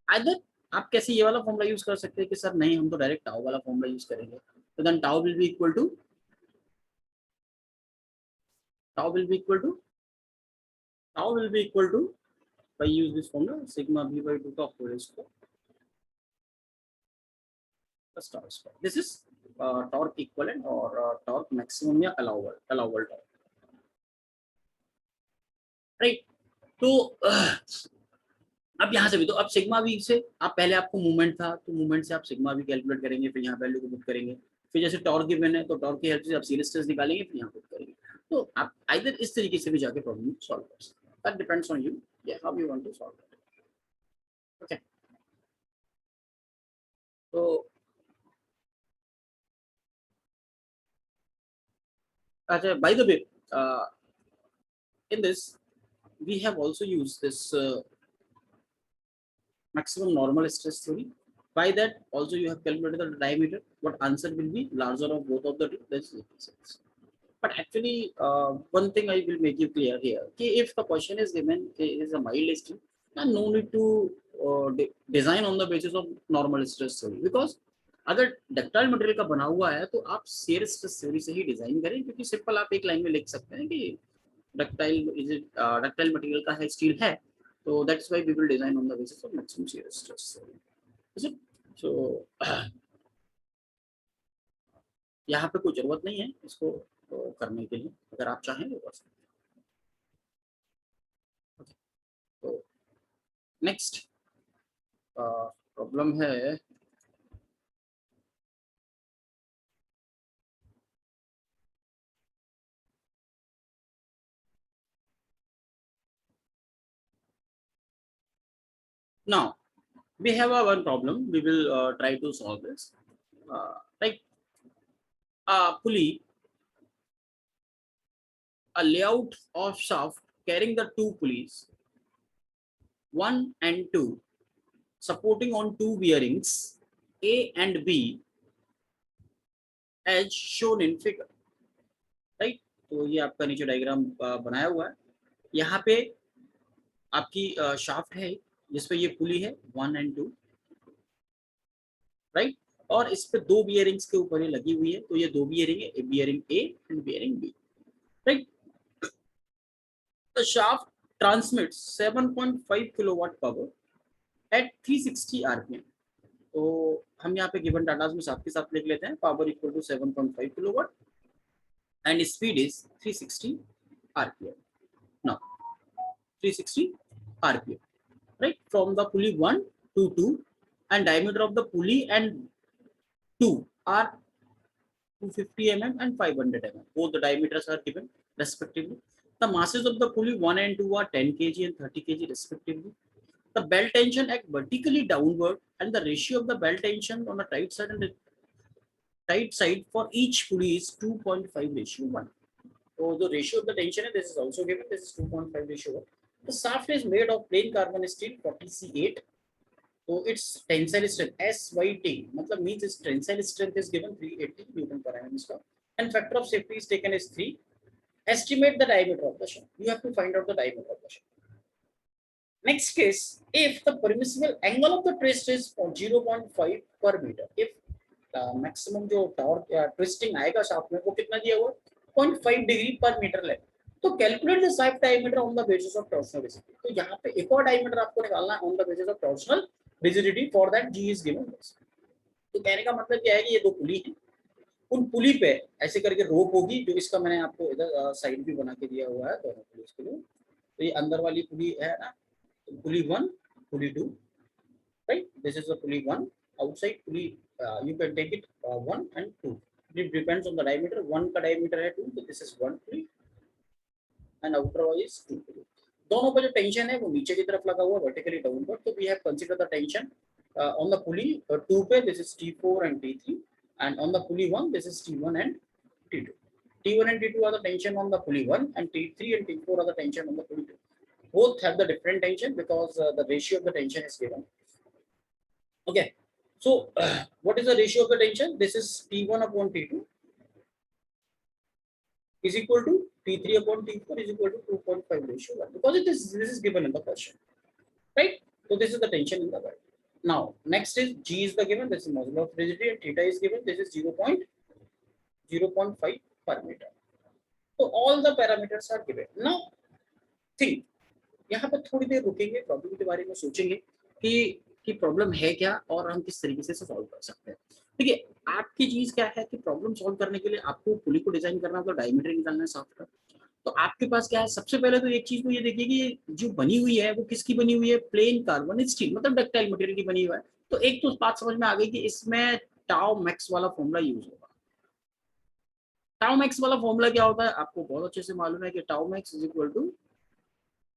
Either आप कैसे ये वाला फॉर्मूला यूज कर सकते हैं कि सर नहीं हम तो डायरेक्ट टाउ वाला फॉर्मूला यूज करेंगे, तो then tau will be equal to tau will be equal to tau will be equal to by use this formula sigma b by 2 का whole square plus tau square. This is torque equivalent और torque maximum या allowable torque, right. तो अब यहाँ से भी तो अब सिग्मा वी से आप पहले आपको मूवमेंट था तो मूवमेंट से आप सिग्मा वी कैलकुलेट करेंगे, फिर यहाँ वैल्यू को पुट करेंगे, फिर जैसे टॉर्क गिवन है तो टॉर्क की हेल्प से आप शियर स्ट्रेस निकालेंगे, फिर यहाँ पुट करेंगे। तो आप आइदर इस तरीके से भी जाके प्रॉब्लम सॉल्व कर सकते हैं, that depends on you how you want to solve it. Okay, तो अच्छा, by the way, in this we have also used this maximum normal stress theory. By that also you have calculated the diameter, what answer will be larger of both of the two, that's 86. But actually one thing I will make you clear here, okay, if the question is given is a mild steel, then no need to design on the basis of normal stress theory, because अगर ductile material का बना हुआ है तो आप shear stress theory से ही design करें, क्योंकि सिंपल आप एक लाइन में लिख सकते हैं कि डक्टाइल मटेरियल का है, स्टील है, तो that's why we will design on the basis of maximum shear stress. So यहाँ पे कोई जरूरत नहीं है इसको करने के लिए, अगर आप चाहें तो कर सकते हैं। तो नेक्स्ट प्रॉब्लम है now we have one problem, we will try to solve this. Like a pulley, a layout of shaft carrying the two pulleys 1 and 2 supporting on two bearings A and B as shown in figure, right। तो ये आपका नीचे diagram बनाया हुआ है, यहाँ पे आपकी शाफ्ट है जिसपे ये पुली है 1 and 2, राइट, और इस पे दो बियरिंग्स के ऊपर ये लगी हुई है, तो ये दो बियरिंग है, bearing A and bearing B, right. The shaft transmits 7.5 kilowatt power at 360 RPM. तो हम यहाँ पे गिवन डाटा में साथ के साथ लिख लेते हैं, power equal to 7.5 kilowatt and speed is 360 RPM. Now 360 RPM, right, from the pulley 1 to 2, and diameter of the pulley and 2 are 250 mm and 500 mm. Both the diameters are given respectively. The masses of the pulley 1 and 2 are 10 kg and 30 kg respectively. The belt tension act vertically downward, and the ratio of the belt tension on the right side and tight side for each pulley is 2.5:1. So the ratio of the tension, this is also given. This is 2.5:1. The shaft is made of plain carbon steel 40C8. So its tensile strength SYT, मतलब means its tensile strength is given 380 Newton per mm square, and factor of safety is taken as 3. Estimate the diameter of the shaft. You have to find out the diameter of the shaft. Next case, if the permissible angle of the twist is 0.5 per meter, if maximum जो torque या twisting आएगा shaft में वो कितना दिया हुआ 0.5 degree per metre length, तो calculate the shaft diameter on the basis of torsional rigidity. तो यहाँ पे एक और डायमीटर आपको निकालना है on the basis of torsional rigidity. For that G is given. तो कहने का मतलब क्या है कि ये दो पुली है, उन पुली पे ऐसे करके रोप होगी, जो इसका मैंने आपको इधर साइड भी बना के दिया हुआ है दोनों पुली के लिए. तो ये अंदर वाली पुली है ना, पुली 1, पुली 2, right. This is the pulley 1. outside pulley you can take it 1 and 2. It depends on the diameter. 1 का diameter है 2, so this is 1 pulley and outer wise is 2 pulley. दोनों पे जो टेंशन है वो नीचे की तरफ लगा हुआ vertically downward. तो we have considered the tension on the pulley 2 पे, this is T4 and T3, and on the pulley 1 this is T1 and T2. T1 and T2 are the tension on the pulley 1, and T3 and T4 are the tension on the pulley 2. Both have the different tension because the ratio of the tension is given. Okay. So, what is the ratio of the tension? This is T1 upon T2 is equal to T3 upon T4 is equal to 2.5:1, because this is given in the question, right? So this is the tension in the bed. Now, next is G is the given. This is modular of rigidity, and theta is given. This is 0.5 per meter. So all the parameters are given. Now, think. यहाँ पर थोड़ी देर रुकेंगे, problem के बारे में सोचेंगे कि problem है क्या और हम किस तरीके से सॉल्व कर सकते हैं. देखिए, आपकी चीज क्या है कि प्रॉब्लम सॉल्व करने के लिए आपको पुली को डिजाइन करना होगा, डायमीटर निकालना है शाफ्ट का. तो आपके पास क्या है, सबसे पहले तो एक चीज को ये देखिए कि जो बनी हुई है वो किसकी बनी हुई है, प्लेन कार्बन स्टील, मतलब डक्टाइल मटेरियल की बनी हुई है. तो एक तो बात समझ में आ गई कि इसमें टाउ मैक्स वाला फॉर्मूला यूज होगा. टाउ मैक्स वाला फॉर्मूला क्या होता है, आपको बहुत अच्छे से मालूम है कि tau max is equal to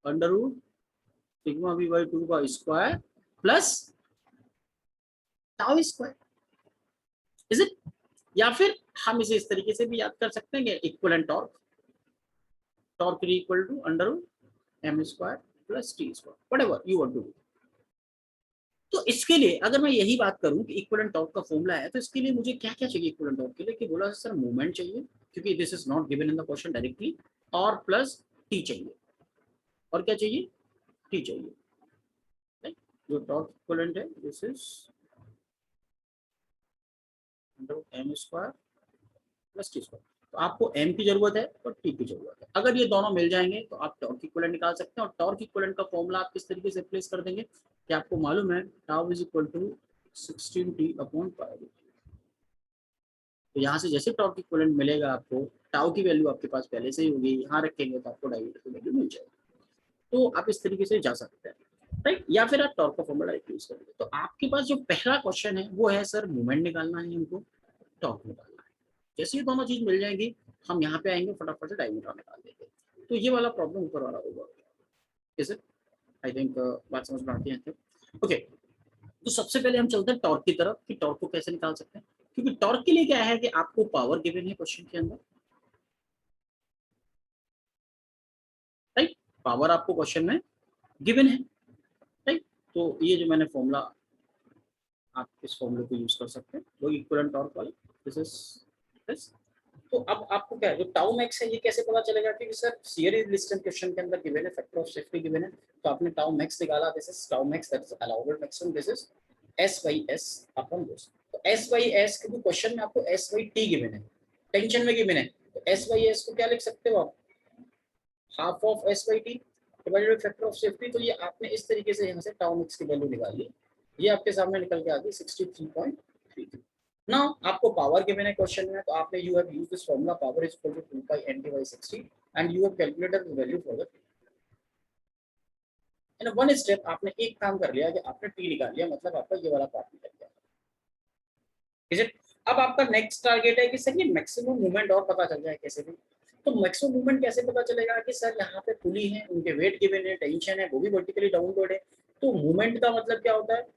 under root sigma v by 2 का square plus tau square. Is it? या फिर हम इसे इस तरीके से भी याद कर सकते हैं कि equivalent torque, torque is equal to under root m square plus t square, whatever you want to do. तो इसके लिए अगर मैं यही बात करूं कि इक्विवेलेंट टॉर्क का फॉर्मूला है, तो इसके लिए मुझे क्या क्या चाहिए इक्विवेलेंट टॉर्क के लिए, कि बोला सर मूवमेंट चाहिए, क्योंकि this is not given in the question directly, और प्लस t चाहिए. और क्या चाहिए? t चाहिए. जो टॉर्क इक्विवेलेंट है this is m square plus t square. तो आपको m की जरूरत है और t की जरूरत है. अगर ये दोनों मिल जाएंगे तो आप टॉर्क इक्विवेलेंट निकाल सकते हैं. और टॉर्क इक्विवेलेंट का फॉर्मूला आप किस तरीके से अप्लाई कर देंगे कि आपको मालूम है tau is equal to 16t upon pi. तो यहाँ से जैसे टॉर्क इक्विवेलेंट मिलेगा आपको, टाउ की वैल्यू आपके पास पहले से ही होगी, यहाँ रखेंगे तो आपको डायमीटर की वैल्यू मिल जाएगी. तो आप इस तरीके से जा सकते हैं, राइट. या फिर आप टॉर्क का फॉर्मूला यूज करेंगे. तो आपके पास जो पहला क्वेश्चन है वो है सर मूवमेंट निकालना है, हमको टॉर्क निकालना है. जैसे ये दोनों चीज मिल जाएंगी, हम यहाँ पे आएंगे, फटाफट से डायमीटर निकाल देंगे. तो ये वाला प्रॉब्लम ऊपर वाला होगा. Is it? आई थिंक बात समझ में आती है. ओके, तो सबसे पहले हम चलते हैं टॉर्क की तरफ कि टॉर्क को कैसे निकाल सकते हैं. क्योंकि टॉर्क के लिए क्या है कि आपको पावर गिवन है क्वेश्चन के अंदर, राइट. पावर आपको क्वेश्चन में गिवन है, राइट. तो ये जो मैंने फॉर्मूला, आप इस फॉर्मूले को यूज कर सकते हैं, वो इक्विवेलेंट टॉर्क वाला. This is this. तो अब आपको क्या है, जो टाउ मैक्स है ये कैसे पता चलेगा, क्योंकि सर सीरीज लिस्टेड क्वेश्चन के अंदर गिवन है, फैक्टर ऑफ सेफ्टी गिवन है. तो आपने टाउ मैक्स निकाला, this is tau max, that is allowable maximum, this is s/s upon this. तो s/s, क्योंकि क्वेश्चन में आपको s/t गिवन है, टेंशन में गिवन है, तो s/s को क्या लिख सकते हो आप, half of s/t divided by factor of safety. तो ये आपने इस तरीके से यहाँ से टाउ मैक्स की वैल्यू निकाली, ये आपके सामने निकल के आ गई 63.33. नाउ आपको पावर गिवन है क्वेश्चन में, तो आपने you have used this formula, power is equal to 2π/nt/60, and you have calculated the value for the. In one step आपने एक काम कर लिया कि आपने टी निकाल लिया, मतलब आपका ये वाला पार्ट निकल गया. Is it? अब आपका नेक्स्ट टारगेट है कि सर ये मैक्सिमम मूवमेंट और पता चल जाए कैसे भी. तो मैक्सिमम मूवमेंट कैसे पता चलेगा कि सर यहाँ पे पुली है, उनके वेट गिवन है, टेंशन है, वो भी वर्टिकली डाउनवर्ड है. तो मूवमेंट का मतलब क्या होता है,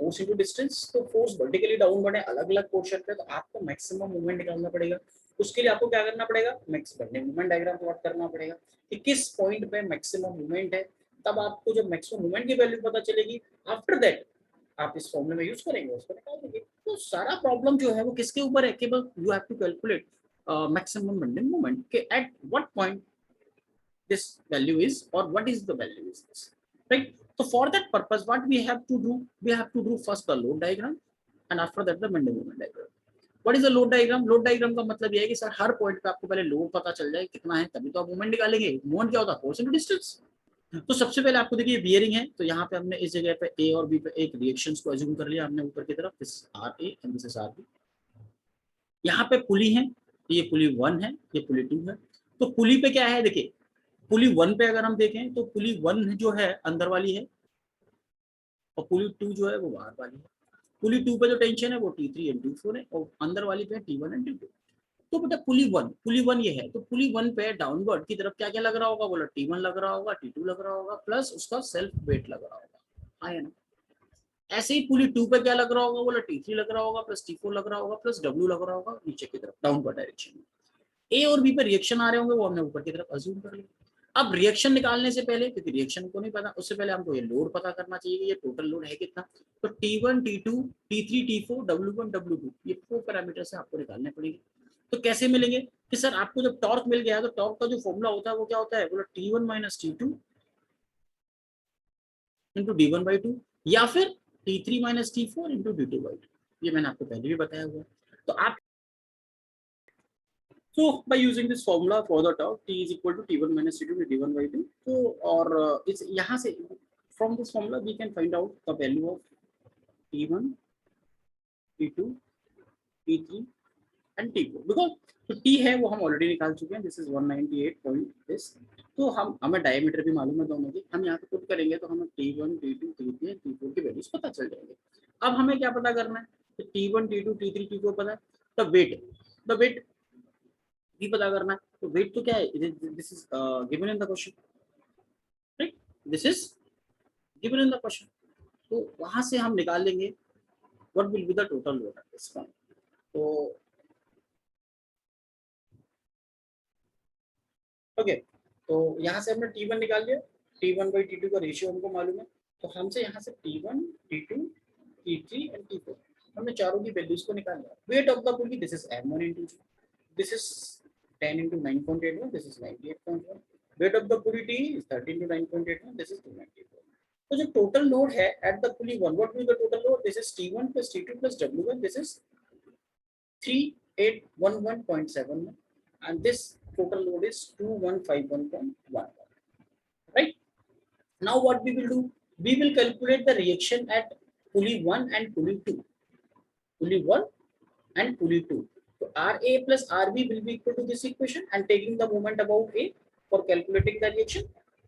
फोर्स इंटू डिस्टेंस, तो फोर्स वर्टिकली डाउनवर्ड है अलग अलग पोर्शन पे, तो आपको मैक्सिमम मूवमेंट निकालना पड़ेगा। उसके लिए आपको क्या करना पड़ेगा, max bending movement diagram plot करना पड़ेगा कि किस पॉइंट पे मैक्सिमम मूवमेंट है। तब आपको जब मैक्सिमम मूवमेंट की वैल्यू पता चलेगी, आफ्टर दैट आप इस फॉर्मूले में यूज करेंगे, उसको निकाल देंगे। तो सारा प्रॉब्लम जो है वो किसके ऊपर है, केवल you have to calculate maximum bending moment के at what point this value is or what is the value is this, right? So for that purpose what we have to do, we have to do first the load diagram and after that the bending moment diagram. What is the load diagram? Load diagram का मतलब ये है कि sir हर point पे आपको पहले load पता चल जाए कितना है, तभी तो आप मोमेंट निकालेंगे। मोमेंट क्या होता है, फोर्स इनटू डिस्टेंस। तो सबसे पहले आपको देखिए बियरिंग है, तो यहाँ पे हमने इस जगह पे ए और बी पे एक रिएक्शंस को अज्यूम कर लिया हमने ऊपर की तरफ, this R A and this is R B. यहाँ पे पुली है, ये पुली 1 है, ये पुली 2 है। तो पुली पे क्या है, देखिए पुली 1 पे अगर हम देखें तो पुली 1 जो है अंदर वाली है और पुली 2 जो है वो बाहर वाली है। पुली 2 पे जो टेंशन है वो T3 एंड T4 है और अंदर वाली पे T1 एंड T2। तो बेटा पुली 1 ये है, तो पुली 1 पे डाउनवर्ड की तरफ क्या क्या लग रहा होगा, बोला T1 लग रहा होगा, T2 लग रहा होगा, प्लस उसका सेल्फ वेट लग रहा होगा, हाँ है ना। ऐसे ही पुली 2 पे क्या लग रहा होगा, बोला T3 लग रहा होगा, प्लस T4 लग रहा होगा, प्लस W लग रहा होगा नीचे की तरफ डाउनवर्ड डायरेक्शन में। ए और बी पे रिएक्शन आ रहे होंगे वो हमने ऊपर की तरफ अज्यूम कर लिया। अब रिएक्शन निकालने से पहले, क्योंकि रिएक्शन को नहीं पता, उससे पहले हमको ये लोड पता करना चाहिए कि ये टोटल लोड है कितना। तो T1 T2 T3 T4 W1 W2 ये 4 पैरामीटर से आपको निकालने पड़ेंगे। तो कैसे मिलेंगे कि सर आपको जब टॉर्क मिल गया तो टॉर्क का जो फॉर्मूला होता है वो क्या होता है, बोला T1 minus T2 into D1/2 या फिर T3 minus T4 into D2/2। ये मैंने आपको पहले भी बताया हुआ है। तो आप so by using this formula for the torque T is equal to T1 minus T2 to D1/2, तो और इस यहाँ से from this formula we can find out the value of T1 T2 T3 and T4 because तो T है वो हम already निकाल चुके हैं, दिस इज 198 पॉइंट दिस। तो हमें डायमीटर भी मालूम है दोनों की, हम यहाँ पे पुट करेंगे तो हमें T1 T2 T3 T4 की वैल्यूज पता चल जाएंगे। अब हमें क्या पता करना है, तो T1 T2 T3 T4 पता है, द वेट भी पता करना है। तो वेट तो क्या है, this is given in the question, right, this is given in the question. तो वहां से हम निकाल लेंगे what will be the total load at this point. तो ओके, तो यहाँ से हमने T1 निकाल लिया, T1/T2 का रेशियो हमको मालूम है, तो हमसे यहाँ से T1 T2 T3 and T4 हमने चारों की वैल्यूज को निकाल लिया। Wait of the pulley this is M1 into this is 10 into 9.81, this is 98.1. Weight of the pulley T is 13 into 9.81, this is 294. तो जो टोटल लोड है at the pulley 1, what will be the total load? This is T1 plus T2 plus W1, this is 3811.71 and this total load is 2151.11, right? Now what we will do? We will calculate the reaction at pulley 1 and pulley 2. Pulley 1 and pulley 2. So RA plus RB will be equal to this equation and taking the moment about A for calculating the reaction.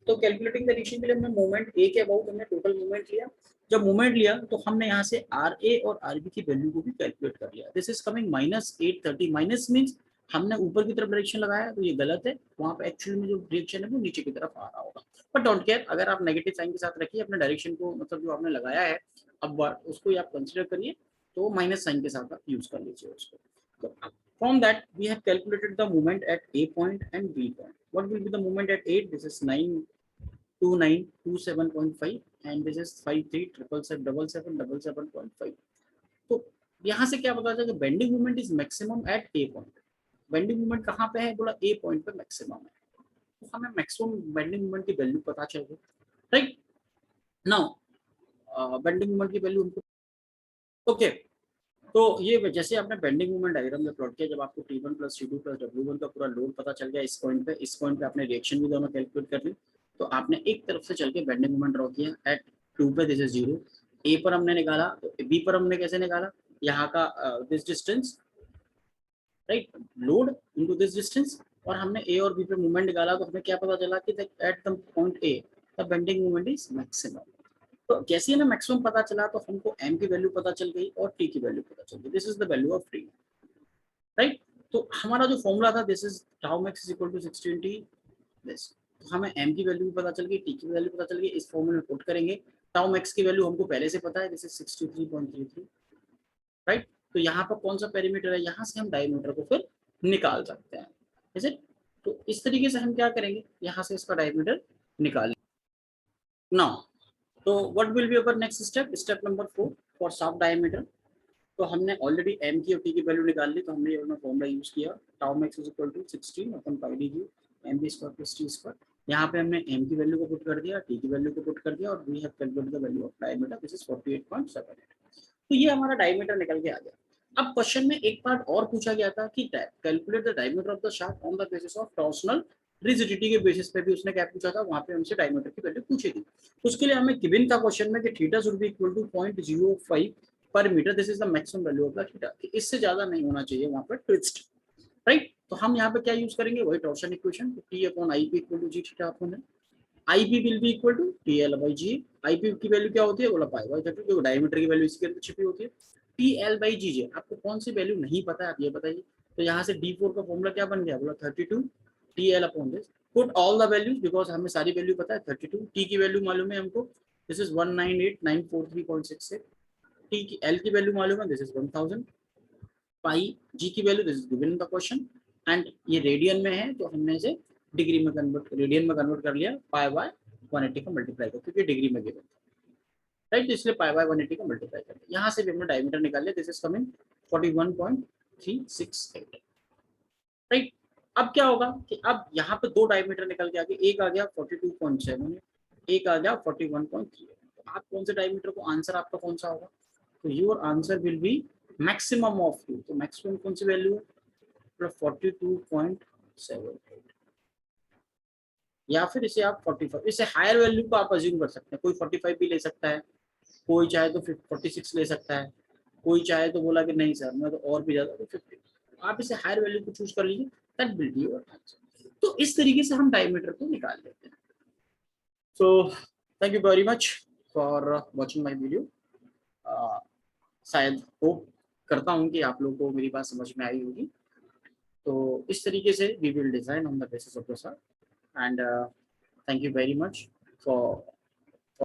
तो calculating the reaction के लिए हमने moment ए के about हमने total moment लिया। जब moment लिया तो हमने यहाँ से आर ए और आर बी की वैल्यू को भी कैलकुलेट कर लिया। This is coming -830, minus means हमने ऊपर की तरफ डायरेक्शन लगाया तो ये गलत है, वहाँ पे एक्चुअली में जो डायरेक्शन है वो नीचे की तरफ आ रहा होगा। बट डोंट केयर, अगर आप नेगेटिव साइन के साथ रखिए अपने डायरेक्शन को, मतलब जो आपने लगाया है अब उसको आप कंसिडर करिए, तो माइनस साइन के साथ आप यूज कर लीजिए उसको। तो from that we have calculated the moment at A point and B point. What will be the moment at 8? This is 92927.5 and this is 53777777.5. तो यहाँ से क्या पता चला कि bending moment is maximum at a point. Bending moment कहाँ पे है, बोला ए पॉइंट पे मैक्सिमम है, तो हमें मैक्सिमम बेंडिंग मोमेंट की वैल्यू पता चल गई, राइट। नाउ बेंडिंग मोमेंट की वैल्यू हमको ओके। तो ये जैसे आपने बेंडिंग मोमेंट डायग्राम में प्लॉट किया, जब आपको T1 plus T2 plus W1 का पूरा लोड पता चल गया इस पॉइंट पे आपने रिएक्शन भी दोनों कैलकुलेट कर ली, तो आपने एक तरफ से चल के बेंडिंग मोमेंट ड्रॉ किया एट 2 पे, दिस इज 0। ए पर हमने निकाला, तो बी पर हमने कैसे निकाला, यहाँ का this distance, right, load into this distance, और हमने ए और बी पे मोमेंट निकाला, तो हमें क्या पता चला कि at the point A the bending moment is maximum. तो जैसे ही हमें मैक्सिमम पता चला तो हमको m की वैल्यू पता चल गई और t की वैल्यू पता चल गई, this is the value of t, right. तो हमारा जो फॉर्मूला था this is tau max is equal to 60 into this, तो हमें m की वैल्यू भी पता चल गई, t की वैल्यू पता चल गई, इस फॉर्मूले में पुट करेंगे टाउ मैक्स की वैल्यू हमको पहले से पता है, दिस इज 63.33, राइट। तो यहाँ पर कौन सा पेरीमीटर है, यहाँ से हम डायमीटर को फिर निकाल सकते हैं, इज इट। तो इस तरीके से हम क्या करेंगे, यहाँ से इसका डायमीटर निकालेंगे। नाउ तो what will be our next step, step number 4 for shaft diameter. तो हमने ऑलरेडी एम की और टी की वैल्यू निकाल ली, तो हमने ये वाला फॉर्मूला यूज किया, tau max is equal to 16 upon pi D M B square plus T square. यहाँ पे हमने एम की वैल्यू को पुट कर दिया, टी की वैल्यू को पुट कर दिया, और we have calculated the value of diameter, this is 48.78। तो ये हमारा डायमीटर निकल के आ गया। अब क्वेश्चन में एक पार्ट और पूछा गया था कि calculate the diameter of the shaft on the basis of torsional rigidity के बेसिस पे भी उसने क्या पूछा था, वहां पे हमसे डायमीटर की वैल्यू पूछी थी। उसके लिए हमें गिवन था क्वेश्चन में कि theta should be equal to 0.05 पर metre, this is the maximum value of the theta, इससे ज्यादा नहीं होना चाहिए वहां पर ट्विस्ट, राइट। तो हम यहाँ पे क्या यूज करेंगे, वही torsion equation, T upon I P equal to G theta upon है, I P will be equal to T L by G. I P की वैल्यू क्या होती है, बोला पाई बाई 30, जो डायमीटर की वैल्यू इसके अंदर छिपी होती है। टी एल बाई जी जे, आपको कौन सी वैल्यू नहीं पता है आप ये बताइए। तो यहाँ से D4 का फॉर्मूला क्या बन गया, बोला 32 T L upon this, put all the values, because हमें सारी वैल्यू पता है। 32 टी की वैल्यू मालूम है हमको, दिस इज 198,943.66, टी की एल की वैल्यू मालूम है, दिस इज 1000, पाई जी की value this is given in the question, and ये रेडियन में है तो हमने इसे डिग्री में कन्वर्ट, रेडियन में कन्वर्ट कर लिया, पाई बाय 180 का मल्टीप्लाई कर, क्योंकि डिग्री में गिवन था, राइट। तो इसलिए पाई बाय 180 का मल्टीप्लाई कर दिया। यहाँ से भी हमने डायमीटर निकाल लिया, दिस इज कमिंग 41.368, राइट। अब क्या होगा कि अब यहाँ पे दो डायमीटर निकल के आ गए, एक आ गया 42.7, एक आ गया 41.3। तो आप कौन से डायमीटर को, आंसर आपका कौन सा होगा, तो your answer will be maximum of you, तो मैक्सिमम कौन सी वैल्यू है, 42.78, या फिर इसे आप 45, इससे हायर वैल्यू को आप अज्यूम कर सकते हैं, कोई 45 भी ले सकता है, कोई चाहे तो 46 ले सकता है, कोई चाहे तो बोला कि नहीं सर मैं तो और भी ज्यादा, तो 50, आप इसे हायर वैल्यू को चूज कर लीजिए, that will be your answer. तो इस तरीके से हम डायमीटर को निकाल लेते हैं। So thank you very much for watching my video. शायद होप करता हूँ कि आप लोगों को मेरी बात समझ में आई होगी। तो इस तरीके से we will design on the basis of the sir, and thank you very much for